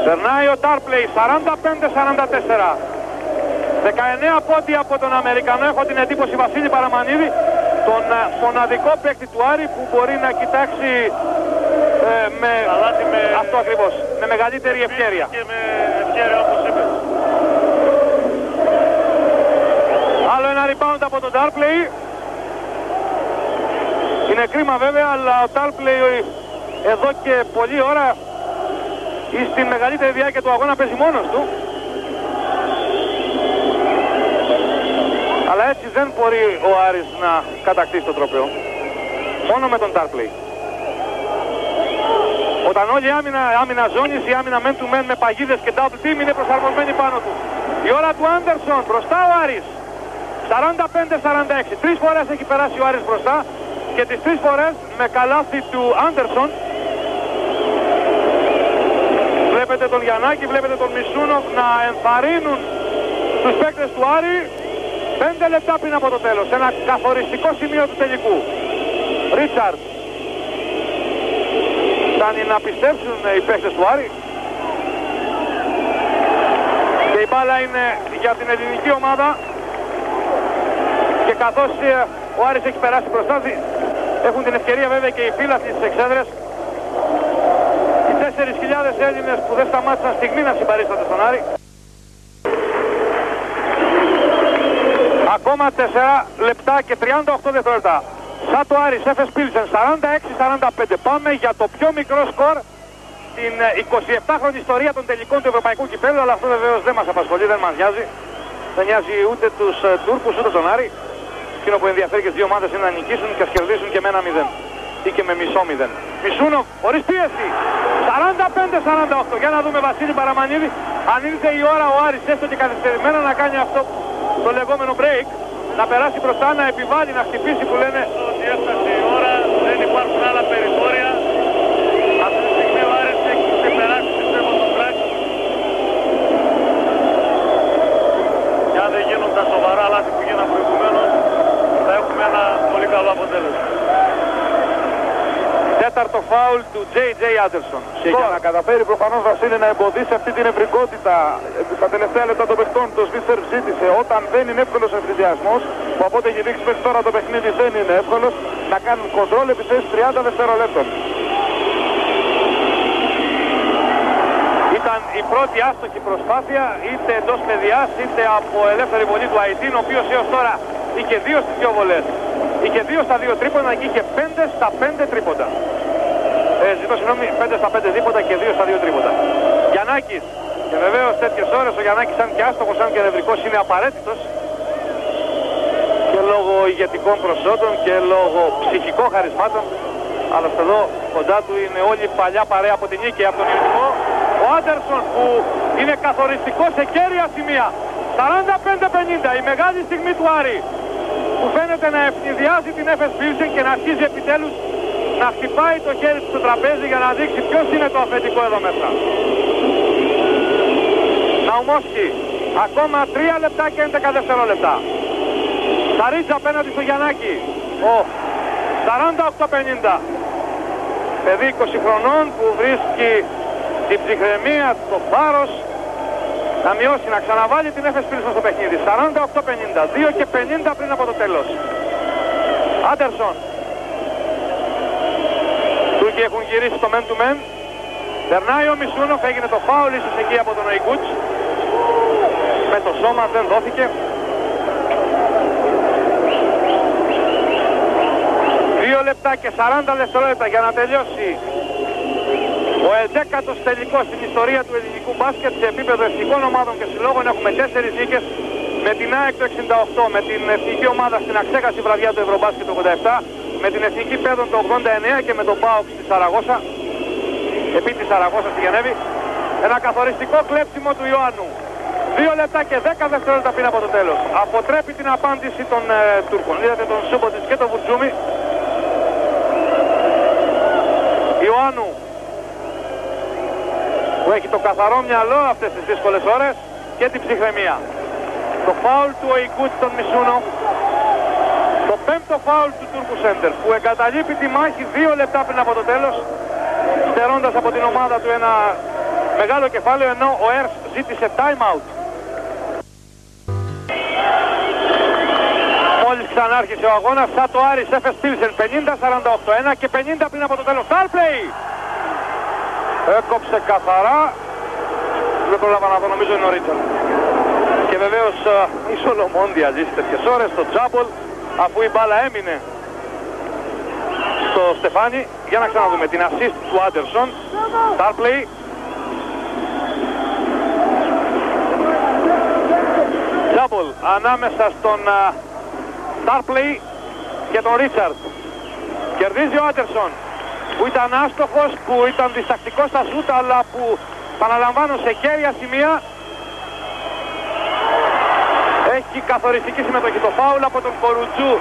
Περνάει ο Τάρπλεϊ. 45-44. 19 πόντια από τον Αμερικανό. Έχω την εντύπωση Βασίλη Παραμανίδη, τον μοναδικό παίκτη του Άρη που μπορεί να κοιτάξει αυτό ακριβώς, με μεγαλύτερη ευκαιρία. Και με ευκαιρία όπως είπε. Άλλο ένα rebound από τον Τάρπλεϊ. Είναι κρίμα βέβαια, αλλά ο Τάρπλεϊ εδώ και πολλή ώρα ή στην μεγαλύτερη διάρκεια του αγώνα παίζει μόνος του. Αλλά έτσι δεν μπορεί ο Άρης να κατακτήσει το τρόπαιο. Μόνο με τον Τάρπλεϊ. Όταν όλη η άμυνα ζώνης, η άμυνα men to men με παγίδες και double team είναι προσαρμοσμένη πάνω του. Η ώρα του Άντερσον, μπροστά ο Άρης. 45-46. 3 φορές έχει περάσει ο Άρης μπροστά και τις 3 φορές με καλάθι του Άντερσον. Βλέπετε τον Γιαννάκη, βλέπετε τον Μισούνοφ να ενθαρρύνουν τους παίκτες του Άρη. 5 λεπτά πριν από το τέλος, ένα καθοριστικό σημείο του τελικού. Ρίτσαρντ. Φτάνει να πιστέψουν οι παίκτες του Άρη. Και η μπάλα είναι για την ελληνική ομάδα. Και καθώς ο Άρης έχει περάσει μπροστά, έχουν την ευκαιρία βέβαια και οι φίλαθλοι στις εξέδρες. Οι 4.000 Έλληνες που δεν σταμάτησαν στιγμή να συμπαρίστανται στον Άρη. Ακόμα 4 λεπτά και 38 δευτερόλεπτα. Σαν το Άρης, Έφες Πίλσεν 46-45. Πάμε για το πιο μικρό σκορ στην 27χρονη ιστορία των τελικών του Ευρωπαϊκού Κυπέλλου, αλλά αυτό βεβαίως δεν μας απασχολεί, δεν μας νοιάζει. Δεν νοιάζει ούτε τους Τούρκους ούτε τον Άρη. Εκείνο που ενδιαφέρει και τις δύο ομάδες είναι να νικήσουν και να κερδίσουν και με 1-0 ή και με μισό 0. Μισούνοφ, χωρίς πίεση. 45-48. Για να δούμε Βασίλη Παραμανίδη. Αν ήρθε η ώρα ο Άρης έστω και καθυστερημένα να κάνει αυτό το λεγόμενο break, να περάσει μπροστά, να επιβάλλει, να χτυπήσει που λένε. Ότι έφτασε η ώρα, δεν υπάρχουν άλλα περιθώρια. Αυτή τη στιγμή ο Άρης έχει ξεπεράσει πιστεύω τον Μπράκη. Και αν δεν γίνουν τα σοβαρά λάθη που γίναν προηγουμένως, θα έχουμε ένα πολύ καλό αποτέλεσμα. Τέταρτο φάουλ του J.J. Άντερσον. Και για να καταφέρει προφανώς Βασίλη να εμποδίσει αυτή την ευρικότητα στα τελευταία λεπτά των παιχτών, το Σβίστερ ζήτησε όταν δεν είναι εύκολος ευθυδιασμός, που από ό,τι έχει δείξει μέχρι τώρα το παιχνίδι δεν είναι εύκολος, να κάνουν κοντρόλ επιθέσεις 30 δευτερολέπτων. Ήταν η πρώτη άστοχη προσπάθεια, είτε εντός παιδιάς είτε από ελεύθερη βολή του Αϊτίν, ο οποίος έως τώρα είχε 2 στις 2 βολές. Είχε 2 στα 2 τρίποντα και είχε 5 στα 5 τρίποντα. Ζητώ συγγνώμη, 5 στα 5 δίποτα και 2 στα 2 τρίποντα. Γιαννάκης. Και βεβαίως τέτοιες ώρες ο Γιαννάκης, σαν και άστοχος, σαν και νευρικός, είναι απαραίτητος. Και λόγω ηγετικών προσόντων και λόγω ψυχικών χαρισμάτων. Αλλά εδώ κοντά του είναι όλη η παλιά παρέα από την νίκη από τον Ειρηνικό. Ο Άντερσον που είναι καθοριστικό σε κέρια σημεία. 45-50, η μεγάλη στιγμή του Άρη, που φαίνεται να ευνηδιάζει την Έφες Πίλσεν και να αρχίζει επιτέλους να χτυπάει το χέρι του στο τραπέζι για να δείξει ποιος είναι το αφεντικό εδώ μέσα. Ναουμόσκι, ακόμα 3 λεπτά και 11 δευτερόλεπτα. Σαρίτσα απέναντι στο Γιαννάκη. 48-50. Παιδί 20 χρονών που βρίσκει την ψυχραιμία, το θάρρος να μειώσει, να ξαναβάλει την Έφες Πίλσεν στο παιχνίδι. 48-50, 2 και 50 πριν από το τέλος. Άντερσον. Τούρκοι έχουν γυρίσει το men to men. Περνάει ο Μισούνοφ, έγινε το φάουλ ίσως εκεί από τον Οϊκούτς. Με το σώμα δεν δόθηκε. 2 λεπτά και 40 δευτερόλεπτα για να τελειώσει ο 11ος τελικός στην ιστορία του ελληνικού μπάσκετ σε επίπεδο εθνικών ομάδων και συλλόγων. Έχουμε 4 νίκες με την ΑΕΚ το 68, με την εθνική ομάδα στην αξέχαστη βραδιά του Ευρωμπάσκετ το 87, με την εθνική Πέδων το 89 και με τον ΠΑΟΚ στη Σαραγώσα, επί της Σαραγώσα στη Γενέβη. Ένα καθοριστικό κλέψιμο του Ιωάννου. 2 λεπτά και 10 δευτερόλεπτα πριν από το τέλος. Αποτρέπει την απάντηση των Τούρκων. Είδατε τον Σούμποτιτς και τον Βουτζούμι. Ιωάννου, που έχει το καθαρό μυαλό αυτές τις δύσκολες ώρες και την ψυχραιμία. Το φάουλ του Οϊκούτ τον Μισούνο. Το 5ο φάουλ του Τούρκου Σέντερ που εγκαταλείπει τη μάχη 2 λεπτά πριν από το τέλος, στερώντας από την ομάδα του ένα μεγάλο κεφάλαιο, ενώ ο Έρς ζήτησε time out. Μόλις ξανάρχισε ο αγώνας, σαν το Άρης Έφες Πίλσεν 50-48, 1 και 50 πριν από το τέλος. Star play! Έκοψε καθαρά. Δεν πρόλαβα να το, νομίζω είναι ο Ρίτσαρντ. Και βεβαίως η Σολομόντια ζήσει τέτοιες ώρες, το τζάμπολ, αφού η μπάλα έμεινε στο Στεφάνι. Για να ξαναδούμε την assist του Άντερσον. Star play. Τζάμπολ ανάμεσα στον Star play και τον Ρίτσαρντ. Κερδίζει ο Άντερσον, που ήταν άστοχος, που ήταν διστακτικός στα σούτ, αλλά που, παραλαμβάνω, σε κέρια σημεία έχει καθοριστική συμμετοχή. Το φάουλ από τον Κορουτζού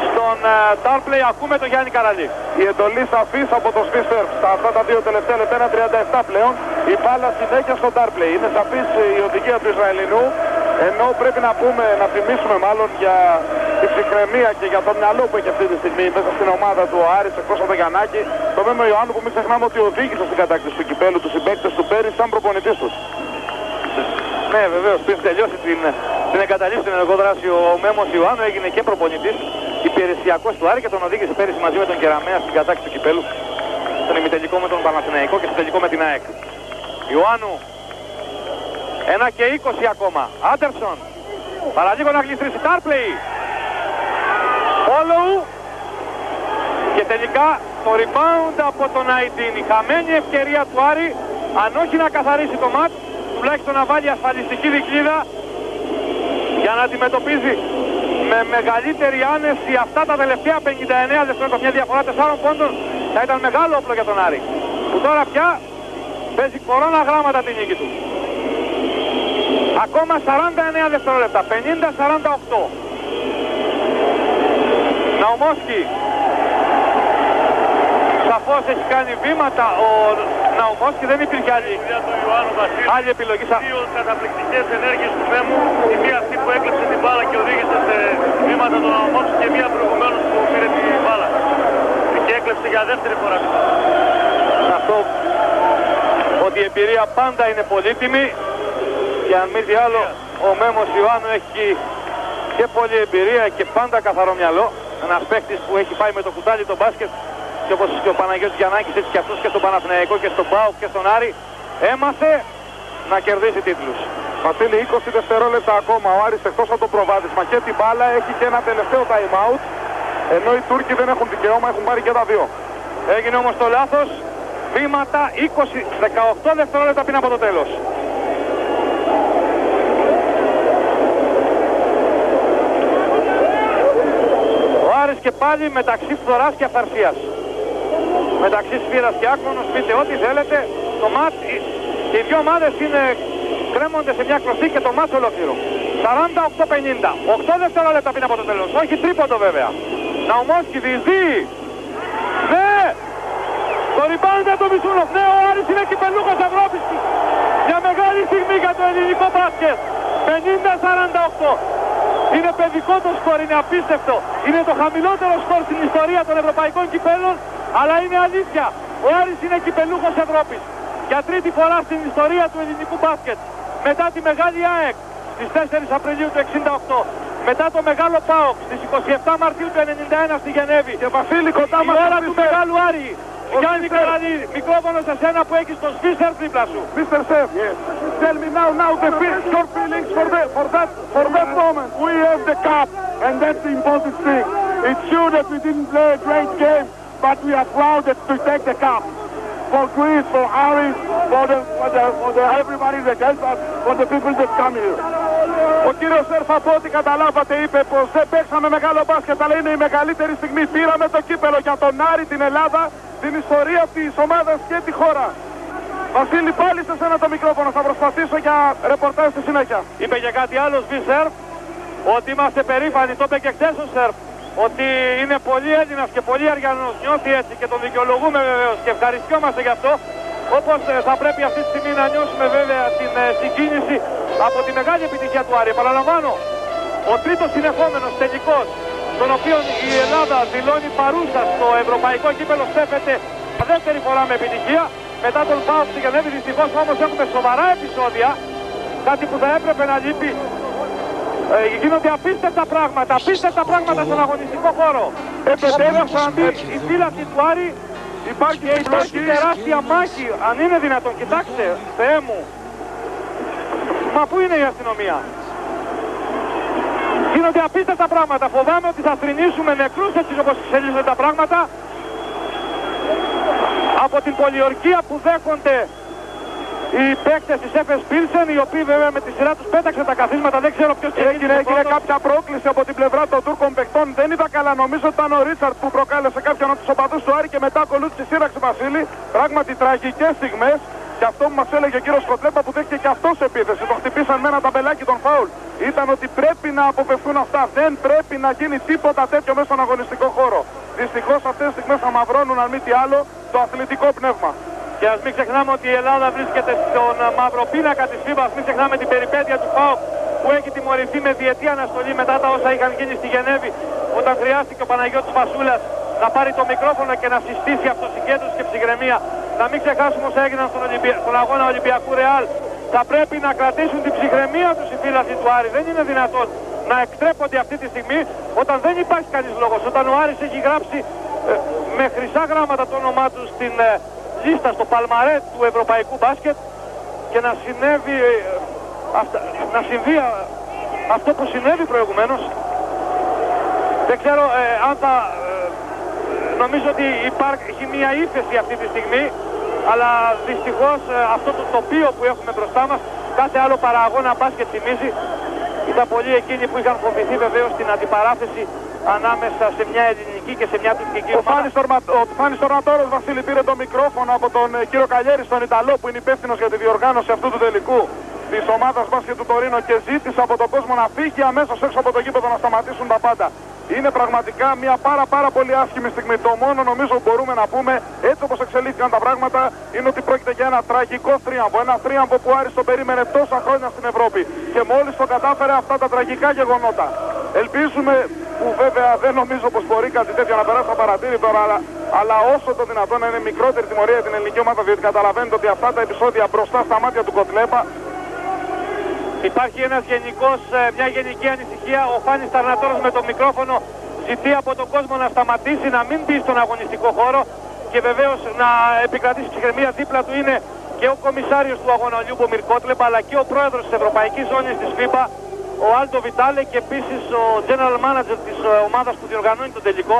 στον Τάρπλεϊ. Ακούμε τον Γιάννη Καραλή. Η εντολή σαφής από το Σφίστερ στα αυτά τα 2 τελευταία λεπτά, 1:37 πλέον. Η μπάλα συνέχεια στον Τάρπλεϊ. Είναι σαφής η οδηγία του Ισραηλινού, ενώ πρέπει να πούμε, να θυμίσουμε μάλλον για τη ψυχραιμία και για το μυαλό που έχει αυτή τη στιγμή μέσα στην ομάδα του Άρης εκτός από τον Γιαννάκη. Το Μέμο Ιωάννου που μην ξεχνάμε ότι οδήγησε στην κατάκτηση του κυπέλου του συμπαίκτες του πέρυσι σαν προπονητής τους. Ναι, βεβαίως, πριν τελειώσει την εγκαταλείψη στην ενεργό δράση ο Μέμος Ιωάννου έγινε και προπονητής υπηρεσιακός του Άρη και τον οδήγησε πέρυσι μαζί με τον Κεραμέα στην κατάκτηση του κυπέλου. Στον ημιτελικό με τον Παναθηναϊκό και στον τελικό με την ΑΕΚ. Ιωάννου, 1 και 20 ακόμα. Άντερσον, παραλίγο να γλιστρήσει. Τάρπλεϊ, Follow και τελικά το rebound από τον Αϊντίνη. Χαμένη ευκαιρία του Άρη, αν όχι να καθαρίσει το μάτ, τουλάχιστον να βάλει ασφαλιστική δικλείδα για να αντιμετωπίζει με μεγαλύτερη άνεση αυτά τα τελευταία 59 δευτερόλεπτα. Μια διαφορά 4 πόντων θα ήταν μεγάλο όπλο για τον Άρη, που τώρα πια παίζει κορώνα γράμματα την νίκη του. Ακόμα 49 δευτερόλεπτα, 50-48. Ναουμόσκι σαφώς έχει κάνει βήματα ο Ναουμόσκι, δεν υπήρχε άλλη επιλογή. Δύο καταπληκτικές ενέργειες του Μέμου, η μία αυτή που έκλεψε την μπάλα και οδήγησε σε βήματα του Ναουμόσκι και μία προηγουμένως που πήρε την μπάλα και έκλεψε για δεύτερη φορά. Αυτό ότι η εμπειρία πάντα είναι πολύτιμη και αν μη τι άλλο ο Μέμος Ιωάννου έχει και πολλή εμπειρία και πάντα καθαρό μυαλό. Ένας παίκτης που έχει πάει με το κουτάλι το μπάσκετ και όπως και ο Παναγιώτης Γιαννάκης, έτσι και αυτός και στον Παναθηναϊκό και στον ΠΑΟΚ και στον Άρη, έμαθε να κερδίσει τίτλους. Βασίλη, 20 δευτερόλεπτα ακόμα. Ο Άρης εκτός από το προβάδισμα και την μπάλα έχει και ένα τελευταίο time out, ενώ οι Τούρκοι δεν έχουν δικαίωμα, έχουν πάρει και τα δύο. Έγινε όμως το λάθος. Βήματα 18 δευτερόλεπτα πριν από το τέλος. Ο Άρης και πάλι μεταξύ φθοράς και αυθαρσίας. Μεταξύ σφύρας και άκρονος, πείτε ό,τι θέλετε. Το μάτ, και οι δύο ομάδες κρέμονται σε μια κλωστή και το μάτ ολόκληρο. 48-50. 8 δευτερόλεπτα πριν από το τέλος. Όχι τρίποντο βέβαια. Ναουμόσκι διεισδύει. Ναι! Το rebound για τον Μισούνοφ. Ναι, ο Άρης είναι κυπελούχος Ευρώπης. Μια μεγάλη στιγμή για το ελληνικό μπάσκετ. 50-48. Είναι παιδικό το σκορ, είναι απίστευτο. Είναι το χαμηλότερο σκορ στην ιστορία των ευρωπαϊκών κυπέλων, αλλά είναι αλήθεια. Ο Άρης είναι κυπελούχος Ευρώπης. Για τρίτη φορά στην ιστορία του ελληνικού μπάσκετ. Μετά τη μεγάλη ΑΕΚ στις 4 Απριλίου του 68. Μετά το μεγάλο ΠΑΟΚ στις 27 Μαρτίου του 91 στη Γενέβη. Και Βασίλη κοντά μας η ώρα του μεγάλου Άρη. Γιάννη Καραλίδη, μικρόφωνο σε σένα που έχεις τον Σφίσερ δίπλα σου. Mr. Sef, yes. Tell me now your feelings for that moment. We have the cup, and that's the important thing. It's true that we didn't play a great game, but we are proud that to take the cup. For Greece, for Aris, for the everybody that helps us, for the people that come here. Ο κύριος Σερφ, από ό,τι καταλάβατε, είπε πως δεν παίξαμε μεγάλο μπάσκετ, αλλά είναι η μεγαλύτερη στιγμή. Πήραμε το κύπελο για τον Άρη, την Ελλάδα, την ιστορία της ομάδας και τη χώρα. Βασίλη, πάλι σε σένα το μικρόφωνο, θα προσπαθήσω για ρεπορτάζ στη συνέχεια. Είπε και κάτι άλλο Σερφ, ότι είμαστε περήφανοι, το είπε και χθες ο Σερφ, ότι είναι πολύ Έλληνας και πολύ Αριανός, νιώθει έτσι και τον δικαιολογούμε βεβαίως και ευχαριστιόμαστε γι' αυτό. Όπως θα πρέπει αυτή τη στιγμή να νιώσουμε βέβαια την συγκίνηση από τη μεγάλη επιτυχία του Άρη. Επαναλαμβάνω, ο τρίτος συνεχόμενος τελικός, τον οποίο η Ελλάδα δηλώνει παρούσα στο ευρωπαϊκό κύπελο, στέφεται δεύτερη φορά με επιτυχία. Μετά τον ΠΑΟΚ στη Γενέβη, δυστυχώς όμως έχουμε σοβαρά επεισόδια, κάτι που θα έπρεπε να λείπει. Γίνονται απίστευτα πράγματα στον αγωνιστικό χώρο. Επετέλεσαν οι φύλακοι του Άρη. Υπάρχει τεράστια μάχη, αν είναι δυνατόν. Κοιτάξτε, Θεέ μου. Μα πού είναι η αστυνομία? Γίνονται απίστευτα πράγματα. Φοβάμαι ότι θα θρηνήσουμε νεκρούς έτσι όπως εξελίσσονται τα πράγματα. Από την πολιορκία που δέχονται οι παίκτες της Έφες Πίλσεν, οι οποίοι βέβαια με τη σειρά τους πέταξαν τα καθίσματα, δεν ξέρω ποιος έγινε κάποια πρόκληση από την πλευρά των Τούρκων παικτών. Δεν είδα καλά, νομίζω ότι ήταν ο Ρίτσαρτ που προκάλεσε κάποιον από τους οπαδούς του Άρη και μετά ακολούθησε η σύραξη Βασίλη. Πράγματι τραγικές στιγμές. Και αυτό που μας έλεγε ο κύριος Κοτλέμπα που δέχτηκε και αυτός επίθεση, το χτυπήσαν με ένα ταμπελάκι των φάουλ, ήταν ότι πρέπει να αποφευθούν αυτά. Δεν πρέπει να γίνει τίποτα τέτοιο μέσα στον αγωνιστικό χώρο. Δυστυχώς αυτές τις στιγμές θα μαυρώνουν, αν μη τι άλλο, το αθλητικό πνεύμα. Και ας μην ξεχνάμε ότι η Ελλάδα βρίσκεται στον μαύρο πίνακα της FIBA, ας μην ξεχνάμε την περιπέτεια του ΠΑΟΚ που έχει τιμωρηθεί με διετή αναστολή μετά τα όσα είχαν γίνει στη Γενέβη, όταν χρειάστηκε ο Παναγιώτης Φασούλας να πάρει το μικρόφωνο και να συστήσει αυτοσυγκέντρωση και ψυχραιμία. Να μην ξεχάσουμε όσα έγιναν στον αγώνα Ολυμπιακού Ρεάλ. Θα πρέπει να κρατήσουν την ψυχραιμία τους οι φίλαθλοι του Άρη. Δεν είναι δυνατόν να εκτρέπονται αυτή τη στιγμή όταν δεν υπάρχει κανείς λόγος. Όταν ο Άρης έχει γράψει με χρυσά γράμματα το όνομά του στην λίστα, στο παλμαρέ του ευρωπαϊκού μπάσκετ, και να συμβεί αυτό που συνέβη προηγουμένως. Δεν ξέρω αν θα... νομίζω ότι υπάρχει μια ύφεση αυτή τη στιγμή, αλλά δυστυχώς αυτό το τοπίο που έχουμε μπροστά μας, κάθε άλλο παραγώνα μπάσκετ θυμίζει. Ήταν πολλοί εκείνοι που είχαν φοβηθεί βεβαίως την αντιπαράθεση ανάμεσα σε μια ελληνική και σε μια τουρκική ομάδα. Ο Φάνης Τορνατόρος, Βασίλη, πήρε το μικρόφωνο από τον κύριο Καλιέρη, τον Ιταλό, που είναι υπεύθυνος για τη διοργάνωση αυτού του τελικού της ομάδας μπάσκετ του Τωρίνο, και ζήτησε από τον κόσμο να φύγει αμέσως έξω από το γήπεδο, να σταματήσουν τα πάντα. Είναι πραγματικά μια πάρα πολύ άσχημη στιγμή. Το μόνο νομίζω που μπορούμε να πούμε, έτσι όπως εξελίχθηκαν τα πράγματα, είναι ότι πρόκειται για ένα τραγικό θρίαμβο. Ένα θρίαμβο που Άρης τον περίμενε τόσα χρόνια στην Ευρώπη και μόλις το κατάφερε αυτά τα τραγικά γεγονότα. Ελπίζουμε, που βέβαια δεν νομίζω πως μπορεί κάτι τέτοιο να περάσει απαρατήρητο, αλλά όσο το δυνατόν να είναι μικρότερη τιμωρία για την ελληνική ομάδα, διότι καταλαβαίνετε ότι αυτά τα επεισόδια μπροστά στα μάτια του Κοτλέπα. Υπάρχει μια γενική ανησυχία. Ο Φάνης Ταρνατόρος με το μικρόφωνο ζητεί από τον κόσμο να σταματήσει, να μην μπει στον αγωνιστικό χώρο και βεβαίως να επικρατήσει ψυχραιμία. Δίπλα του είναι και ο κομισάριος του αγώνα, ο Λιούμπομιρ Κότλεπα, αλλά και ο πρόεδρος της Ευρωπαϊκής Ζώνης της FIFA, ο Άλτο Βιτάλε, και επίσης ο general manager της ομάδας που διοργανώνει τον τελικό,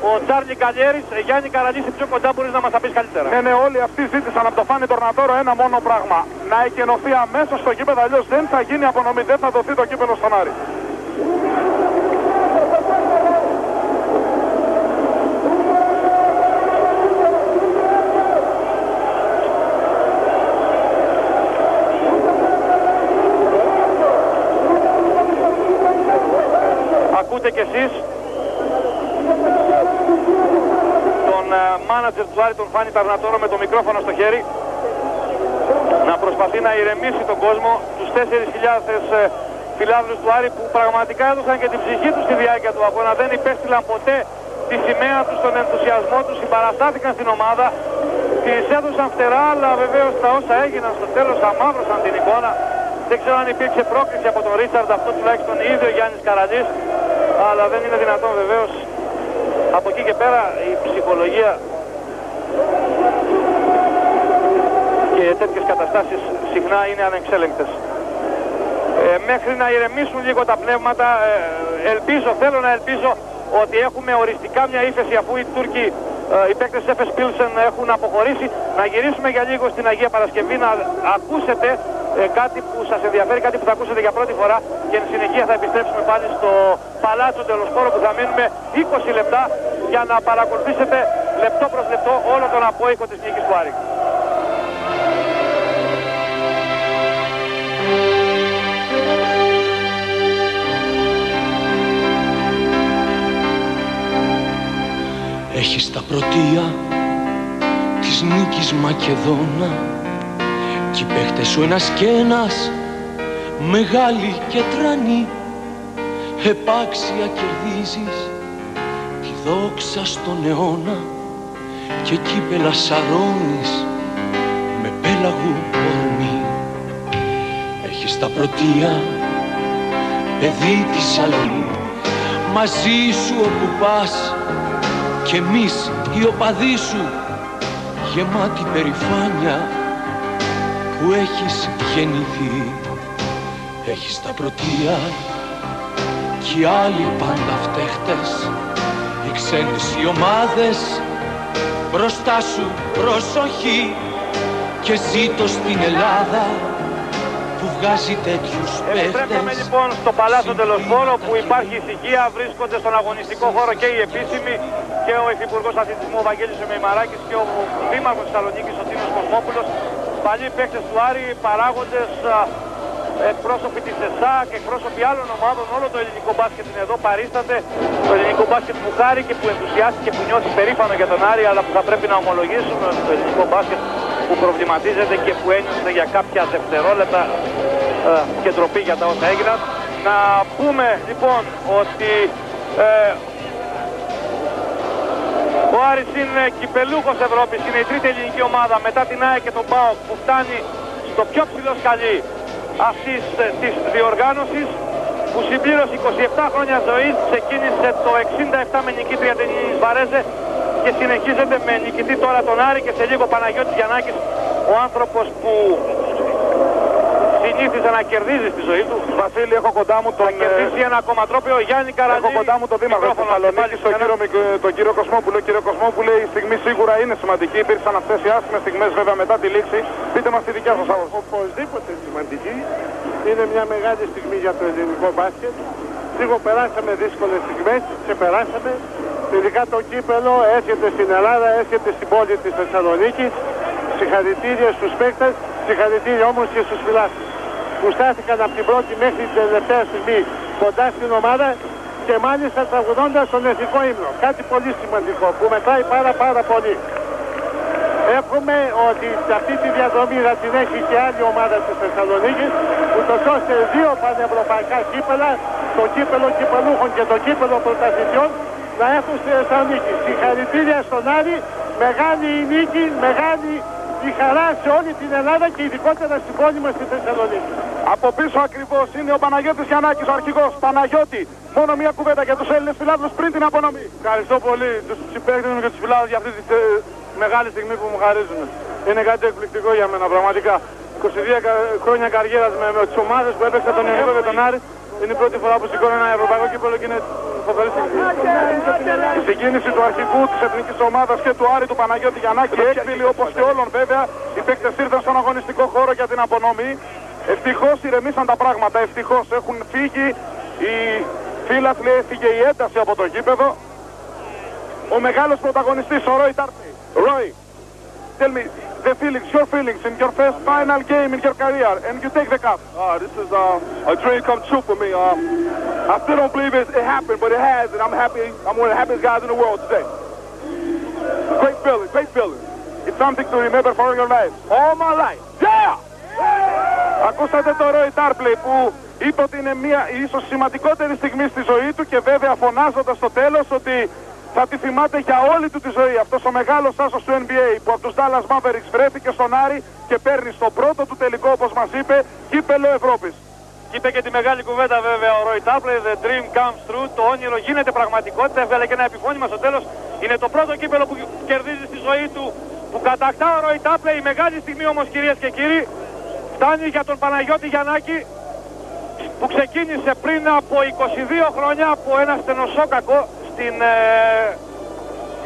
ο Τσάρλι Καλιέρης. Γιάννη Καραλίση, πιο κοντά μπορείς να μας τα πεις καλύτερα. Ναι, όλοι αυτοί ζήτησαν από το Φάνη Τορνατόρο ένα μόνο πράγμα: να εκενωθεί αμέσως στο γήπεδο, αλλιώς δεν θα γίνει απονομή, δεν θα δοθεί το κύπελο στον Άρη. Ακούτε κι εσείς τον μάνατζερ του Άρη, τον Φάνη Ταρνατόρο, με το μικρόφωνο στο χέρι, να προσπαθεί να ηρεμήσει τον κόσμο, τους 4.000 φιλάθλους του Άρη που πραγματικά έδωσαν και την ψυχή τους στη διάρκεια του αγώνα. Δεν υπέστειλαν ποτέ τη σημαία τους, τον ενθουσιασμό τους, συμπαραστάθηκαν στην ομάδα, τις έδωσαν φτερά, αλλά βεβαίως τα όσα έγιναν στο τέλος αμαύρωσαν την εικόνα. Δεν ξέρω αν υπήρξε πρόκληση από τον Ρίτσαρντ, αυτό τουλάχιστον ίδιο Γιάννης Καραλής, αλλά δεν είναι δυνατόν βεβαίως. Από εκεί και πέρα η ψυχολογία και τέτοιες καταστάσεις συχνά είναι ανεξέλεγκτες. Μέχρι να ηρεμήσουν λίγο τα πνεύματα, θέλω να ελπίζω ότι έχουμε οριστικά μια ύφεση, αφού οι Τούρκοι, οι παίκτες της Εφες Πίλσεν έχουν αποχωρήσει. Να γυρίσουμε για λίγο στην Αγία Παρασκευή, να ακούσετε κάτι που σας ενδιαφέρει, κάτι που θα ακούσετε για πρώτη φορά, και εν συνεχεία θα επιστρέψουμε πάλι στο Παλάτσο Τελοσπόρο, που θα μείνουμε 20 λεπτά για να παρακολουθήσετε λεπτό προς λεπτό όλο τον απόϊχο της νίκης του Άρη. Έχεις τα πρωτεία της νίκης Μακεδόνα κι οι παίχτες σου ένας κι ένας, μεγάλοι και τρανοί. Επάξια κερδίζεις τη δόξα στον αιώνα και κύπελα σαρώνεις με πέλαγου ορμή. Έχεις τα πρωτεία, παιδί της αλλή, μαζί σου όπου πας, κι εμείς οι οπαδοί σου, γεμάτη περηφάνεια που έχεις γεννηθεί. Έχεις τα πρωτεία κι οι άλλοι πάντα φταίχτες, οι ξένες οι ομάδες, μπροστά σου προσοχή, και ζήτω στην Ελλάδα που βγάζει τέτοιους παίχτες. Επιστρέφουμε λοιπόν στο Παλάτσο Τελοσπόρο, που υπάρχει ησυχία. Βρίσκονται στον αγωνιστικό χώρο και οι επίσημοι, και ο Υφυπουργός Αθλητισμού ο Βαγγέλης Μεϊμαράκης και ο Δήμαρχος της Θεσσαλονίκης ο Τίνος Κοσμόπουλος. Παλιοί παίκτες του Άρη, παράγοντες, εκπρόσωποι της ΕΣΑΚ, εκπρόσωποι άλλων ομάδων. Όλο το ελληνικό μπάσκετ είναι εδώ, παρίσταται. Το ελληνικό μπάσκετ που χάρηκε, που ενθουσιάστηκε, που νιώθει περήφανο για τον Άρη, αλλά που θα πρέπει να ομολογήσουμε ότι το ελληνικό μπάσκετ που προβληματίζεται και που ένιωσε για κάποια δευτερόλεπτα και ντροπή για τα όσα έγιναν. Να πούμε λοιπόν ότι ο Άρης είναι κυπελούχος Ευρώπης, είναι η τρίτη ελληνική ομάδα μετά την ΑΕΚ και τον ΠΑΟΚ που φτάνει στο πιο ψηλό σκαλί αυτής της διοργάνωσης, που συμπλήρωσε 27 χρόνια ζωής, ξεκίνησε το 67 με νικήτρια την Βαρέζε και συνεχίζεται με νικητή τώρα τον Άρη και σε λίγο Παναγιώτης Γιαννάκης, ο άνθρωπος που συνήθιζε να κερδίζει στη ζωή του. Βασίλη, έχω κοντά μου τον... Θα κερδίσει ένα κομματρόπαιο Γιάννη Καραντζή. Έχω κοντά μου τον Δήμαρχο της Θεσσαλονίκης, τον κύριο Κοσμόπουλο. Κύριο Κοσμόπουλε, η στιγμή σίγουρα είναι σημαντική. Υπήρξαν αυτές οι άσχημες στιγμές βέβαια μετά τη λήξη. Πείτε μας τη δικιά σας άποψη. Οπωσδήποτε σημαντική. Είναι μια μεγάλη στιγμή για το ελληνικό μπάσκετ. Λίγο περάσαμε δύσκολες στιγμές, ξεπεράσαμε. Ειδικά το κύπελο έρχεται στην Ελλάδα, έρχεται στην πόλη της Θεσσαλονίκης. Συγχαρητήρια στους παίκτες, συγχαρητήρια όμως και στους φιλάθλους που στάθηκαν από την πρώτη μέχρι την τελευταία στιγμή κοντά στην ομάδα και μάλιστα τραγουδώντας τον εθνικό ύμνο. Κάτι πολύ σημαντικό που μετράει πάρα πολύ. Εύχομαι ότι σε αυτή τη διαδρομή θα την έχει και άλλη ομάδα της Θεσσαλονίκης, ούτως ώστε δύο πανευρωπαϊκά κύπελα, το κύπελο κυπελούχων και το κύπελο πρωταθλητριών, να έχουν στη Θεσσαλονίκη. Συγχαρητήρια στον Άρη, μεγάλη η νίκη, μεγάλη η χαρά σε όλη την Ελλάδα και ειδικότερα στην πόλη μας στη Θεσσαλονίκη. Από πίσω ακριβώς είναι ο Παναγιώτης Γιαννάκης, ο αρχηγός. Παναγιώτη, μόνο μια κουβέντα για τους Έλληνες φιλάθλους πριν την απονομή. Ευχαριστώ πολύ τους συμπαίκτες μου και τους φιλάθλους για αυτή τη μεγάλη στιγμή που μου χαρίζουν. Είναι κάτι εκπληκτικό για μένα, πραγματικά. 22 χρόνια καριέρας με τις ομάδες που έπαιξα τον Ιωνικό και τον Άρη. Είναι η πρώτη φορά που σηκώνω ένα ευρωπαϊκό κύπελλο και είναι φοβερή στιγμή. Η συγκίνηση του αρχηγού της εθνικής ομάδας και του Άρη του Παναγιώτη Γιαννάκη, έκπληλη όπως και όλων βέβαια. Οι παίκτες ήρθαν στον αγωνιστικό χώρο για την απονομή. Ευτυχώς ηρεμήσαν τα πράγματα, ευτυχώς έχουν φύγει οι φίλαθλοι, έφυγε η ένταση από το γήπεδο. Ο μεγάλος πρωταγωνιστής, ο Ρόι Τάρπλεϊ. Ρόι, tell me the feelings, your feelings in your first final game in your career, and you take the cup. This is a dream come true for me. I still don't believe it happened, but it has, and I'm happy. I'm one of the happiest guys in the world today. Great feeling, great feeling. It's something to remember for your life. All my life. Yeah! Ακούσατε το Ρόι Τάρπλεϊ που είπε ότι είναι μια ίσως σημαντικότερη στιγμή στη ζωή του και βέβαια φωνάζοντας στο τέλος ότι θα τη θυμάται για όλη του τη ζωή. Αυτός ο μεγάλος άσος του NBA που από τους Dallas Mavericks βρέθηκε στον Άρη και παίρνει στο πρώτο του τελικό, όπως μας είπε, κύπελλο Ευρώπης. Και είπε και τη μεγάλη κουβέντα βέβαια ο Ρόι Τάρπλεϊ, the dream comes true, το όνειρο γίνεται πραγματικότητα, έβγαλε και ένα επιφώνημα στο τέλος. Είναι το πρώτο κύπελλο που κερδίζει στη ζωή του, που κατακτά ο Ρόι Τάρπλεϊ. Η μεγάλη στιγμή όμως, κυρίες και κύριοι, φτάνει για τον Παναγιώτη Γιαννάκη, που ξεκίνησε πριν από 22 χρόνια από ένα στενοσόκακο στην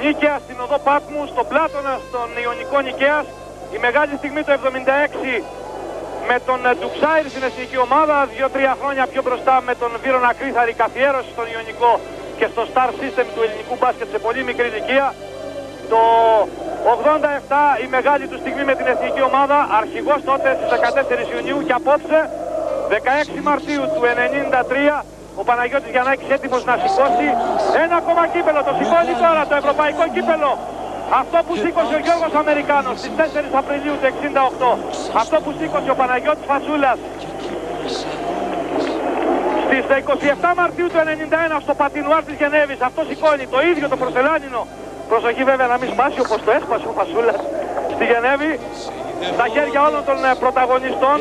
Νίκαια, στην οδό Πάτμου, στον Πλάτωνα, στον Ιωνικό Νικαίας. Η μεγάλη στιγμή το 76 με τον Ντουξάιρ στην εθνική ομάδα, 2-3 χρόνια πιο μπροστά με τον Βίρονα Κρύθαρη, καθιέρωση στον Ιωνικό και στο Star System του ελληνικού μπάσκετ σε πολύ μικρή ηλικία. Το 87 η μεγάλη του στιγμή με την εθνική ομάδα, αρχηγός τότε στις 14 Ιουνίου και απόψε 16 Μαρτίου του 93 ο Παναγιώτης Γιαννάκης έτοιμος να σηκώσει ένα ακόμα κύπελλο. Το σηκώνει τώρα, το ευρωπαϊκό κύπελλο. Αυτό που σήκωσε ο Γιώργος Αμερικάνος στις 4 Απριλίου του 68. Αυτό που σήκωσε ο Παναγιώτης Φασούλας στις 27 Μαρτίου του 91 στο Πατινουάρ της Γενέβης. Αυτό σηκώνει το ίδιο το πορσελάνινο. Προσοχή βέβαια να μην σπάσει όπως το έσπασε ο Φασούλας στη Γενέβη. Στα χέρια όλων των πρωταγωνιστών,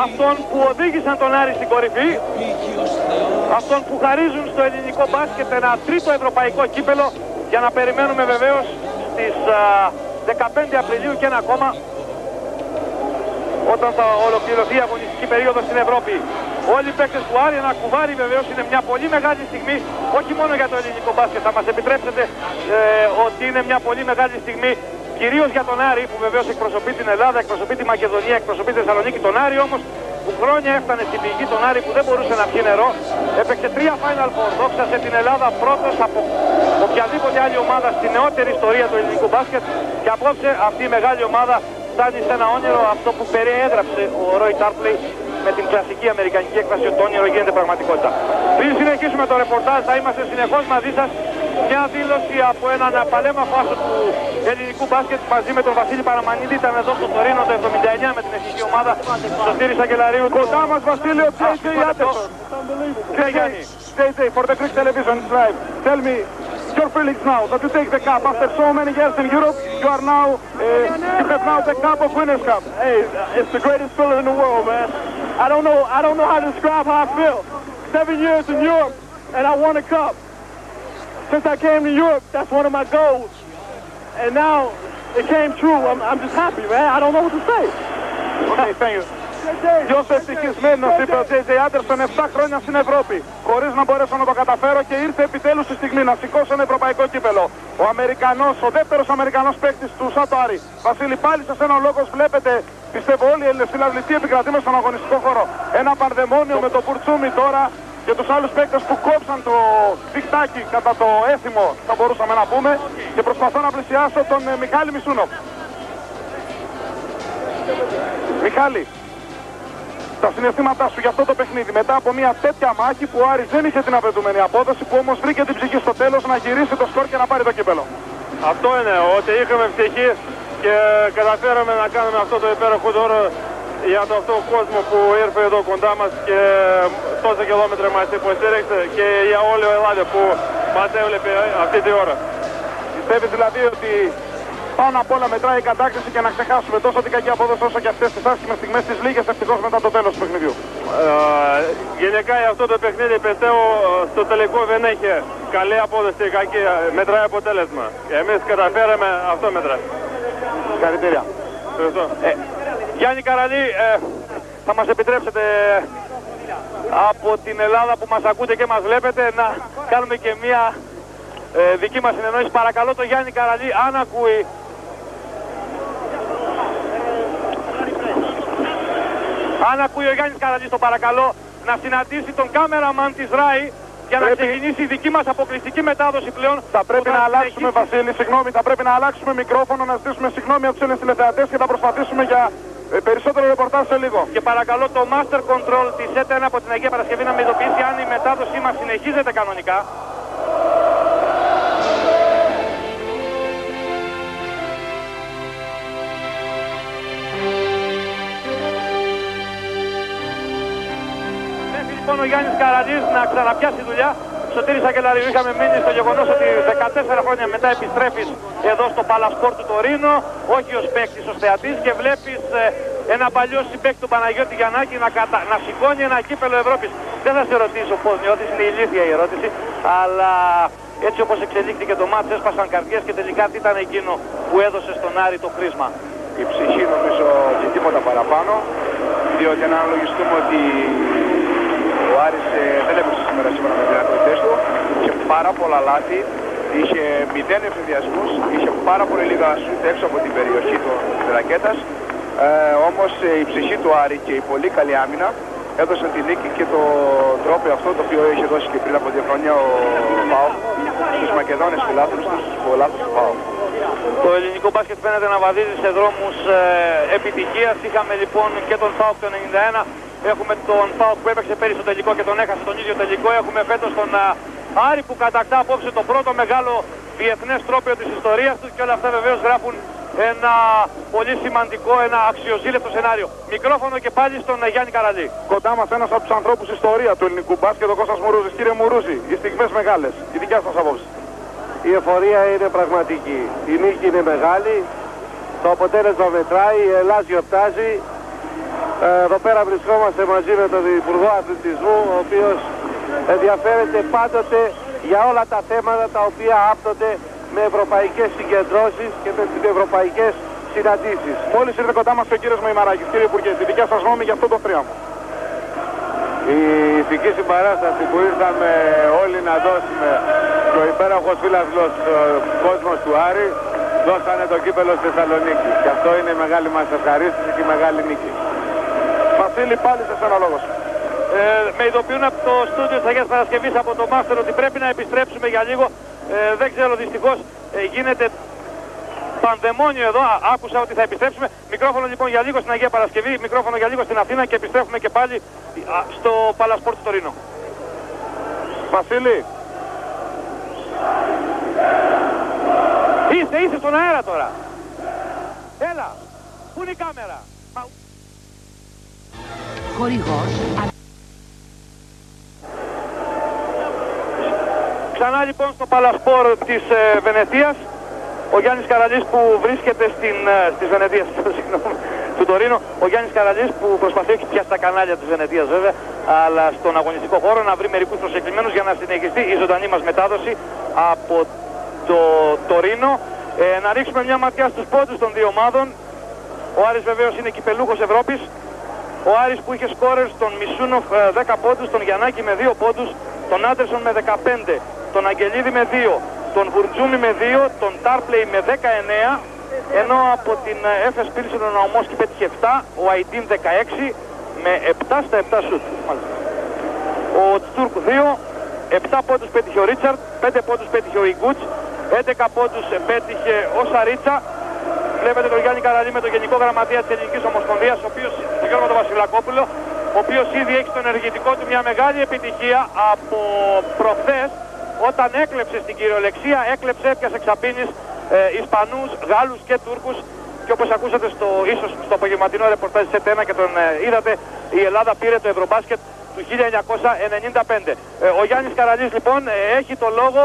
αυτών που οδήγησαν τον Άρη στην κορυφή, αυτών που χαρίζουν στο ελληνικό μπάσκετ ένα τρίτο ευρωπαϊκό κύπελλο, για να περιμένουμε βεβαίως στις 15 Απριλίου και ένα ακόμα, όταν θα ολοκληρωθεί η αγωνιστική περίοδος στην Ευρώπη. Όλοι οι παίκτες του Άρη, ένα κουβάρι βεβαίως, είναι μια πολύ μεγάλη στιγμή, όχι μόνο για το ελληνικό μπάσκετ. Θα μας επιτρέψετε ότι είναι μια πολύ μεγάλη στιγμή κυρίως για τον Άρη, που βεβαίως εκπροσωπεί την Ελλάδα, εκπροσωπεί τη Μακεδονία, εκπροσωπεί τη Θεσσαλονίκη. Τον Άρη όμως που χρόνια έφτανε στην πηγή, τον Άρη που δεν μπορούσε να πιει νερό, έπαιξε 3 Final Four, δόξασε την Ελλάδα πρώτος από οποιαδήποτε άλλη ομάδα στη νεότερη ιστορία του ελληνικού μπάσκετ, και απόψε αυτή η μεγάλη ομάδα φτάνει σε ένα όνειρο, αυτό που περιέγραψε ο Ρόι Τάρπλεϊ με την κλασική αμερικανική έκφραση ότι το όνειρο γίνεται πραγματικότητα. Πριν συνεχίσουμε το ρεπορτάζ, θα είμαστε συνεχώς μαζί σας Μια δήλωση από έναν παλέμαχο άσο του ελληνικού μπάσκετ μαζί με τον Βασίλη Παραμανίδη. Ήταν εδώ στο Τωρίνο το 79 με την εθνική ομάδα. Σωτήρης Αγγελαρίου. Κοντά μας Βασίλειο JJ Anderson. JJ for the Greek television live. Tell me your feelings now that you take the cup after so many years in Europe. You are now you have now the cup of Winners' Cup. Hey, it's the greatest feeling in the world, man. I don't know how to describe how I feel. 7 years in Europe and I won a cup. Since I came to Europe, that's one of my goals. And now it came true. I'm just happy, man. I don't know what to say. Okay, thank you. Νιώθω ευτυχισμένος, είπε ο JJ Anderson, 7 χρόνια στην Ευρώπη. Χωρίς να μπορέσω να το καταφέρω και ήρθε επιτέλους η στιγμή να σηκώσω ένα ευρωπαϊκό κύπελο. Ο Αμερικανός, ο δεύτερος Αμερικανός παίκτης του Σάτο Άρη. Βασίλη, πάλι σε ένα λόγος βλέπετε, πιστεύω όλοι οι Έλληνες φιλαθλητοί επικρατήμενοι στον αγωνιστικό χώρο. Ένα πανδαιμόνιο με το Πουρτσούμι τώρα και τους άλλους παίκτες που κόψαν το δικτάκι κατά το έθιμο, θα μπορούσαμε να πούμε. Και προσπαθώ να πλησιάσω τον Μιχάλη Μισούνοφ. Μιχάλη, τα συναισθήματά σου για αυτό το παιχνίδι μετά από μια τέτοια μάχη που ο Άρης δεν είχε την απαιτούμενη απόδοση, που όμως βρήκε την ψυχή στο τέλος να γυρίσει το σκορ και να πάρει το κύπελο. Αυτό είναι, ότι είχαμε ψυχή και καταφέραμε να κάνουμε αυτό το υπέροχο δώρο για το αυτό κόσμο που ήρθε εδώ κοντά μας και τόσα χιλιόμετρα μας υποστήριξε και για όλη η Ελλάδα που μας έβλεπε αυτή τη ώρα. Πιστεύεις δηλαδή ότι πάνω απ' όλα μετράει η κατάκτηση και να ξεχάσουμε τόσο την κακή απόδοση όσο και αυτές τις άσχημες στιγμές τις λίγες ευτυχώς μετά το τέλος του παιχνιδιού? Γενικά για αυτό το παιχνίδι πιστεύω στο τελικό δεν έχει καλή απόδοση ή κακή, μετράει αποτέλεσμα. Εμείς καταφέραμε, αυτό μετράει. Συγχαρητήρια. Γιάννη Καραλή, θα μας επιτρέψετε από την Ελλάδα που μας ακούτε και μας βλέπετε να κάνουμε και μία δική μας συνεννόηση. Παρακαλώ το Γιάννη Καραλή, αν ακούει. Αν ακούει ο Γιάννης Καραλής, το παρακαλώ να συναντήσει τον κάμεραμαν της ΡΑΗ για να ξεκινήσει η δική μας αποκλειστική μετάδοση πλέον. Θα πρέπει να αλλάξουμε, Βασίλη, συγγνώμη, θα πρέπει να αλλάξουμε μικρόφωνο, να ζητήσουμε συγγνώμη από τους Έλληνες τηλεθεατές και θα προσπαθήσουμε για περισσότερο ρεπορτάζ σε λίγο. Και παρακαλώ το Master Control της ΕΤΕΝ από την Αγία Παρασκευή να με ειδοποιήσει αν η μετάδοσή μας συνεχίζεται κανονικά. Λοιπόν, ο Γιάννης Καραλής να ξαναπιάσει δουλειά. Σωτήρης Αγγελαρίου, είχαμε μείνει στο γεγονός ότι 14 χρόνια μετά επιστρέφεις εδώ στο Παλασπόρ του Τωρίνο, όχι ως παίκτης, ως θεατής, και βλέπεις ένα παλιό συμπαίκτη του Παναγιώτη Γιαννάκη να σηκώνει ένα κύπελο Ευρώπης. Δεν θα σε ρωτήσω πώς νιώθεις, είναι ηλίθια η ερώτηση, αλλά έτσι όπως εξελίχθηκε το μάτς έσπασαν καρδιές και τελικά τι ήταν εκείνο που έδωσε στον Άρη το χρήσμα? Η ψυχή νομίζω και τίποτα παραπάνω, διότι να αναλογιστούμε ότι ο Άρης δεν έπαιξε σήμερα με τις δυνατότητες του, είχε πάρα πολλά λάθη, είχε 0 ευθυνδιασμούς, είχε πάρα πολύ λίγα σούτ έξω από την περιοχή της ρακέτας, όμως η ψυχή του Άρη και η πολύ καλή άμυνα έδωσαν τη νίκη και το τρόπο αυτό το οποίο είχε δώσει και πριν από 2 χρόνια ο ΠΑΟΚ στους Μακεδόνες φιλάθλους τους, στους πολλάθλους του ΠΑΟΚ. Το ελληνικό μπάσκετ φαίνεται να βαδίζει σε δρόμους επιτυχίας. Είχαμε λοιπόν και τον ΠΑΟΚ το 91. Έχουμε τον ΠΑΟΚ που έπαιξε πέρυσι στο τελικό και τον έχασε τον ίδιο τελικό. Έχουμε φέτος τον Άρη που κατακτά απόψε το πρώτο μεγάλο διεθνές τρόπαιο της ιστορίας του και όλα αυτά βεβαίως γράφουν ένα πολύ σημαντικό, ένα αξιοζήλευτο σενάριο. Μικρόφωνο και πάλι στον Γιάννη Καραλή. Κοντά μας ένας από τους ανθρώπους ιστορία του ελληνικού μπάσκετ, ο Κώστας Μουρούζης. Κύριε Μουρούζη, οι στιγμές μεγάλες, η δικιά σας απόψη? Η εφορία είναι πραγματική. Η νίκη είναι μεγάλη. Το αποτέλεσμα μετράει. Η Ελλάδα γιορτάζει. Εδώ πέρα βρισκόμαστε μαζί με τον Υπουργό Αθλητισμού, ο οποίος ενδιαφέρεται πάντοτε για όλα τα θέματα τα οποία άπτονται με ευρωπαϊκές συγκεντρώσεις και με ευρωπαϊκές συναντήσεις. Μόλις ήρθε κοντά μας και ο κύριος Μεϊμαράκης. Κύριε Υπουργέ, τη δικιά σας γνώμη για αυτό το θρίαμβο? Η ηθική συμπαράσταση που ήρθαμε όλοι να δώσουμε και ο υπέροχος φίλαθλος κόσμος του Άρη δώσανε το κύπελο στη Θεσσαλονίκη. Και αυτό είναι η μεγάλη μας ευχαρίστηση και η μεγάλη νίκη. Βασίλη, πάλι σε ένα λόγος. Με ειδοποιούν από το στούντιο της Αγίας Παρασκευής από το Μάστερ ότι πρέπει να επιστρέψουμε για λίγο. Δεν ξέρω, δυστυχώς γίνεται πανδαιμόνιο εδώ. Άκουσα ότι θα επιστρέψουμε. Μικρόφωνο λοιπόν για λίγο στην Αγία Παρασκευή, μικρόφωνο για λίγο στην Αθήνα και επιστρέφουμε και πάλι στο Παλασπόρ του Τωρίνο. Βασίλη. Είσαι στον αέρα τώρα. Έλα. Πού είναι η κάμερα? Χορηγός. Ξανά λοιπόν στο Παλασπόρ της Βενετίας, ο Γιάννης Καραλής που βρίσκεται στις Βενετίας, του Τωρίνο, ο Γιάννης Καραλής που προσπαθεί, όχι πια στα κανάλια της Βενετίας βέβαια, αλλά στον αγωνιστικό χώρο να βρει μερικούς προσεκλημένους για να συνεχιστεί η ζωντανή μας μετάδοση από το Τωρίνο. Να ρίξουμε μια ματιά στους πόντους των δύο ομάδων. Ο Άρης βεβαίως είναι κυπελούχος Ευρώπης. Ο Άρης που είχε σκόρερ στον Μισούνοφ 10 πόντους, τον Γιαννάκη με 2 πόντους, τον Άντερσον με 15, τον Αγγελίδη με 2, τον Βουρτζούμι με 2, τον Τάρπλεϊ με 19, ενώ από την Έφες Πίλσεν ο Ναομόσκι πέτυχε 7, ο Αϊντίν 16 με 7 στα 7 σουτ. Ο Τστούρκ 2, 7 πόντους πέτυχε ο Ρίτσαρτ, 5 πόντους πέτυχε ο Ιγκούτς, 11 πόντους πέτυχε ο Σαρίτσα. Βλέπετε τον Γιάννη Καραλή με τον Γενικό Γραμματέα της Ελληνικής Ομοσπονδίας, τον Γιώργο τον Βασιλακόπουλο, ο οποίος ήδη έχει στο ενεργητικό του μια μεγάλη επιτυχία από προχθές, όταν έκλεψε στην κυριολεξία, έπιασε εξαπίνης Ισπανούς, Γάλλους και Τούρκους, και όπως ακούσατε ίσως στο απογευματινό ρεπορτάζ της ΕΤΕΝΑ και τον είδατε, η Ελλάδα πήρε το Ευρωμπάσκετ του 1995. Ο Γιάννης Καραλής λοιπόν έχει το λόγο,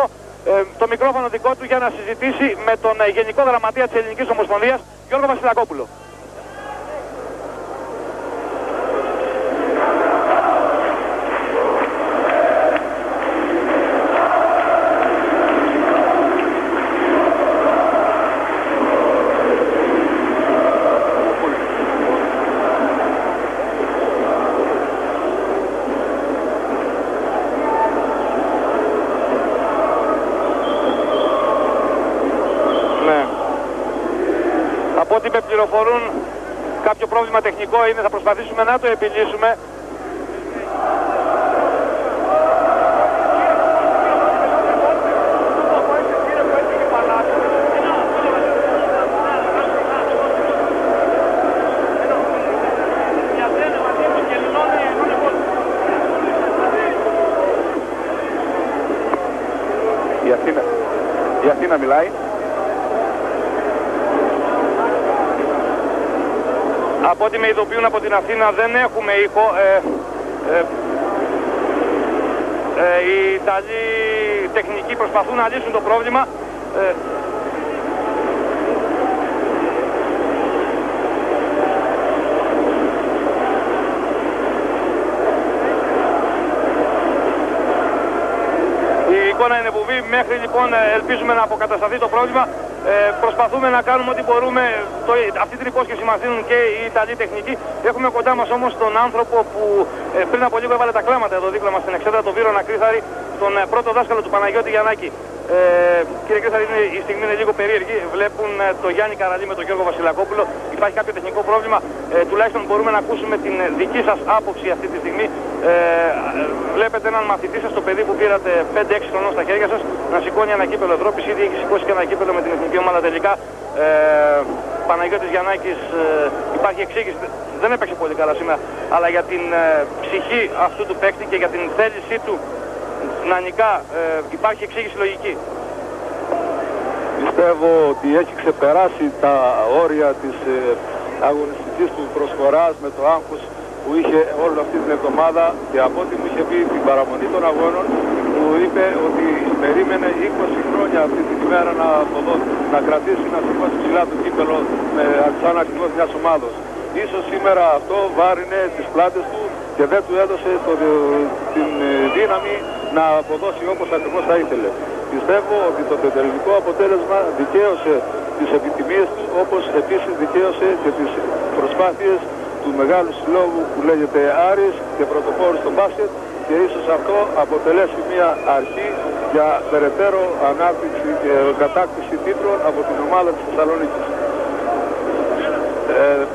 το μικρόφωνο δικό του, για να συζητήσει με τον Γενικό Γραμματέα της Ελληνικής Ομοσπονδίας, Γιώργο Βασιλακόπουλο. Πληροφορούν κάποιο πρόβλημα τεχνικό είναι, θα προσπαθήσουμε να το επιλύσουμε. Η Αθήνα μιλάει. Από ό,τι με ειδοποιούν από την Αθήνα δεν έχουμε ήχο. Οι Ιταλοί τεχνικοί προσπαθούν να λύσουν το πρόβλημα. Η εικόνα είναι βουβή. Μέχρι λοιπόν ελπίζουμε να αποκατασταθεί το πρόβλημα. Προσπαθούμε να κάνουμε ό,τι μπορούμε. Αυτή την υπόσχεση μας δίνουν και οι Ιταλοί τεχνικοί. Έχουμε κοντά μας όμως τον άνθρωπο που πριν από λίγο έβαλε τα κλάματα εδώ δίπλα μας στην εξέδρα, τον Βίρονα Κρύθαρη, τον πρώτο δάσκαλο του Παναγιώτη Γιαννάκη. Κύριε Κρύθαρη, η στιγμή είναι λίγο περίεργη. Βλέπουν τον Γιάννη Καραλή με τον Γιώργο Βασιλακόπουλο. Υπάρχει κάποιο τεχνικό πρόβλημα. Τουλάχιστον μπορούμε να ακούσουμε την δική σας άποψη αυτή τη στιγμή. Βλέπετε έναν μαθητή σας, το παιδί που πήρατε 5-6 χρονών στα χέρια σας, να σηκώνει ένα κύπελο Ευρώπης. Ήδη έχει σηκώσει και ένα κύπελο με την εθνική ομάδα τελικά. Παναγιώτης Γιαννάκης, υπάρχει εξήγηση, δεν έπαιξε πολύ καλά σήμερα, αλλά για την ψυχή αυτού του παίκτη και για την θέλησή του να νικά υπάρχει εξήγηση λογική. Πιστεύω ότι έχει ξεπεράσει τα όρια της αγωνιστικής του προσφοράς με το άγχος που είχε όλη αυτή την εβδομάδα, και από ό,τι μου είχε πει την παραμονή των αγώνων, μου είπε ότι περίμενε 20 χρόνια αυτή την ημέρα να κρατήσει, να σηκώσει ψηλά το κύπελο σαν αρχηγός μιας ομάδος. Ίσως σήμερα αυτό βάρινε τις πλάτες του και δεν του έδωσε την δύναμη να αποδώσει όπως ακριβώς θα ήθελε. Πιστεύω ότι το τελικό αποτέλεσμα δικαίωσε τις επιτιμίες του, όπως επίσης δικαίωσε και τις προσπάθειες του μεγάλου συλλόγου που λέγεται Άρης και πρωτοπόρου στο μπάσκετ, και ίσως αυτό αποτελέσει μια αρχή για περαιτέρω ανάπτυξη και κατάκτηση τίτλων από την ομάδα της Θεσσαλονίκης.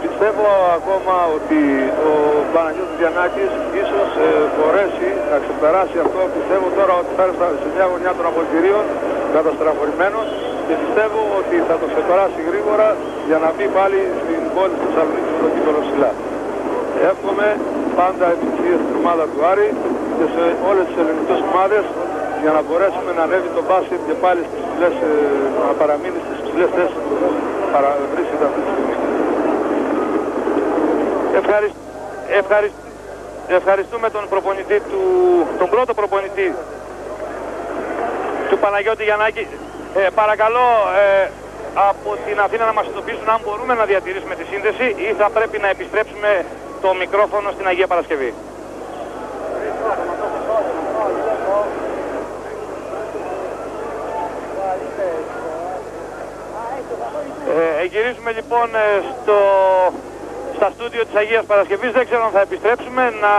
Πιστεύω ακόμα ότι ο Παναγιώτης Γιαννάκης ίσως μπορέσει να ξεπεράσει αυτό. Πιστεύω τώρα ότι θα έρθει σε μια γωνιά των απολυτηρίων καταστραφωρημένος, και πιστεύω ότι θα το ξεπεράσει γρήγορα για να μπει πάλι στην πόλη της Θεσσαλονίκης στο κύπελο ψηλά. Εύχομαι πάντα επιτυχίες στην ομάδα του Άρη και σε όλες τις ελληνικές ομάδες, για να μπορέσουμε να ανέβει το μπάσκετ και πάλι στις ψηλές, να παραμείνει στις ψηλές θέσεις που βρίσκεται αυτή τη στιγμή. Ευχαριστούμε τον προπονητή τον πρώτο προπονητή του Παναγιώτη Γιαννάκη. Παρακαλώ από την Αθήνα να μας ειδοποιήσουν αν μπορούμε να διατηρήσουμε τη σύνδεση ή θα πρέπει να επιστρέψουμε το μικρόφωνο στην Αγία Παρασκευή. Γυρίζουμε λοιπόν στα στούντιο της Αγίας Παρασκευής. Δεν ξέρω αν θα επιστρέψουμε. Να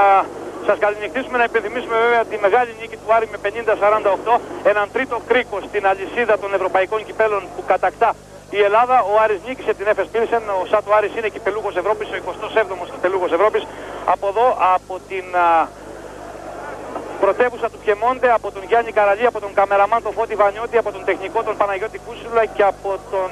σας καληνυχτήσουμε, να υπενθυμίσουμε βέβαια τη μεγάλη νίκη του Άρη με 50-48, έναν τρίτο κρίκο στην αλυσίδα των ευρωπαϊκών κυπέλων που κατακτά η Ελλάδα. Ο Άρης νίκησε την Έφες Πίλσεν, ο ΣΑΤΟ Άρης είναι κυπελούχος Ευρώπης, ο 27ος κυπελούχος Ευρώπης. Από εδώ, από την πρωτεύουσα του Πιεμόντε, από τον Γιάννη Καραλή, από τον καμεραμάν τον Φώτη Βανιώτη, από τον τεχνικό τον Παναγιώτη Κούσουλα και από τον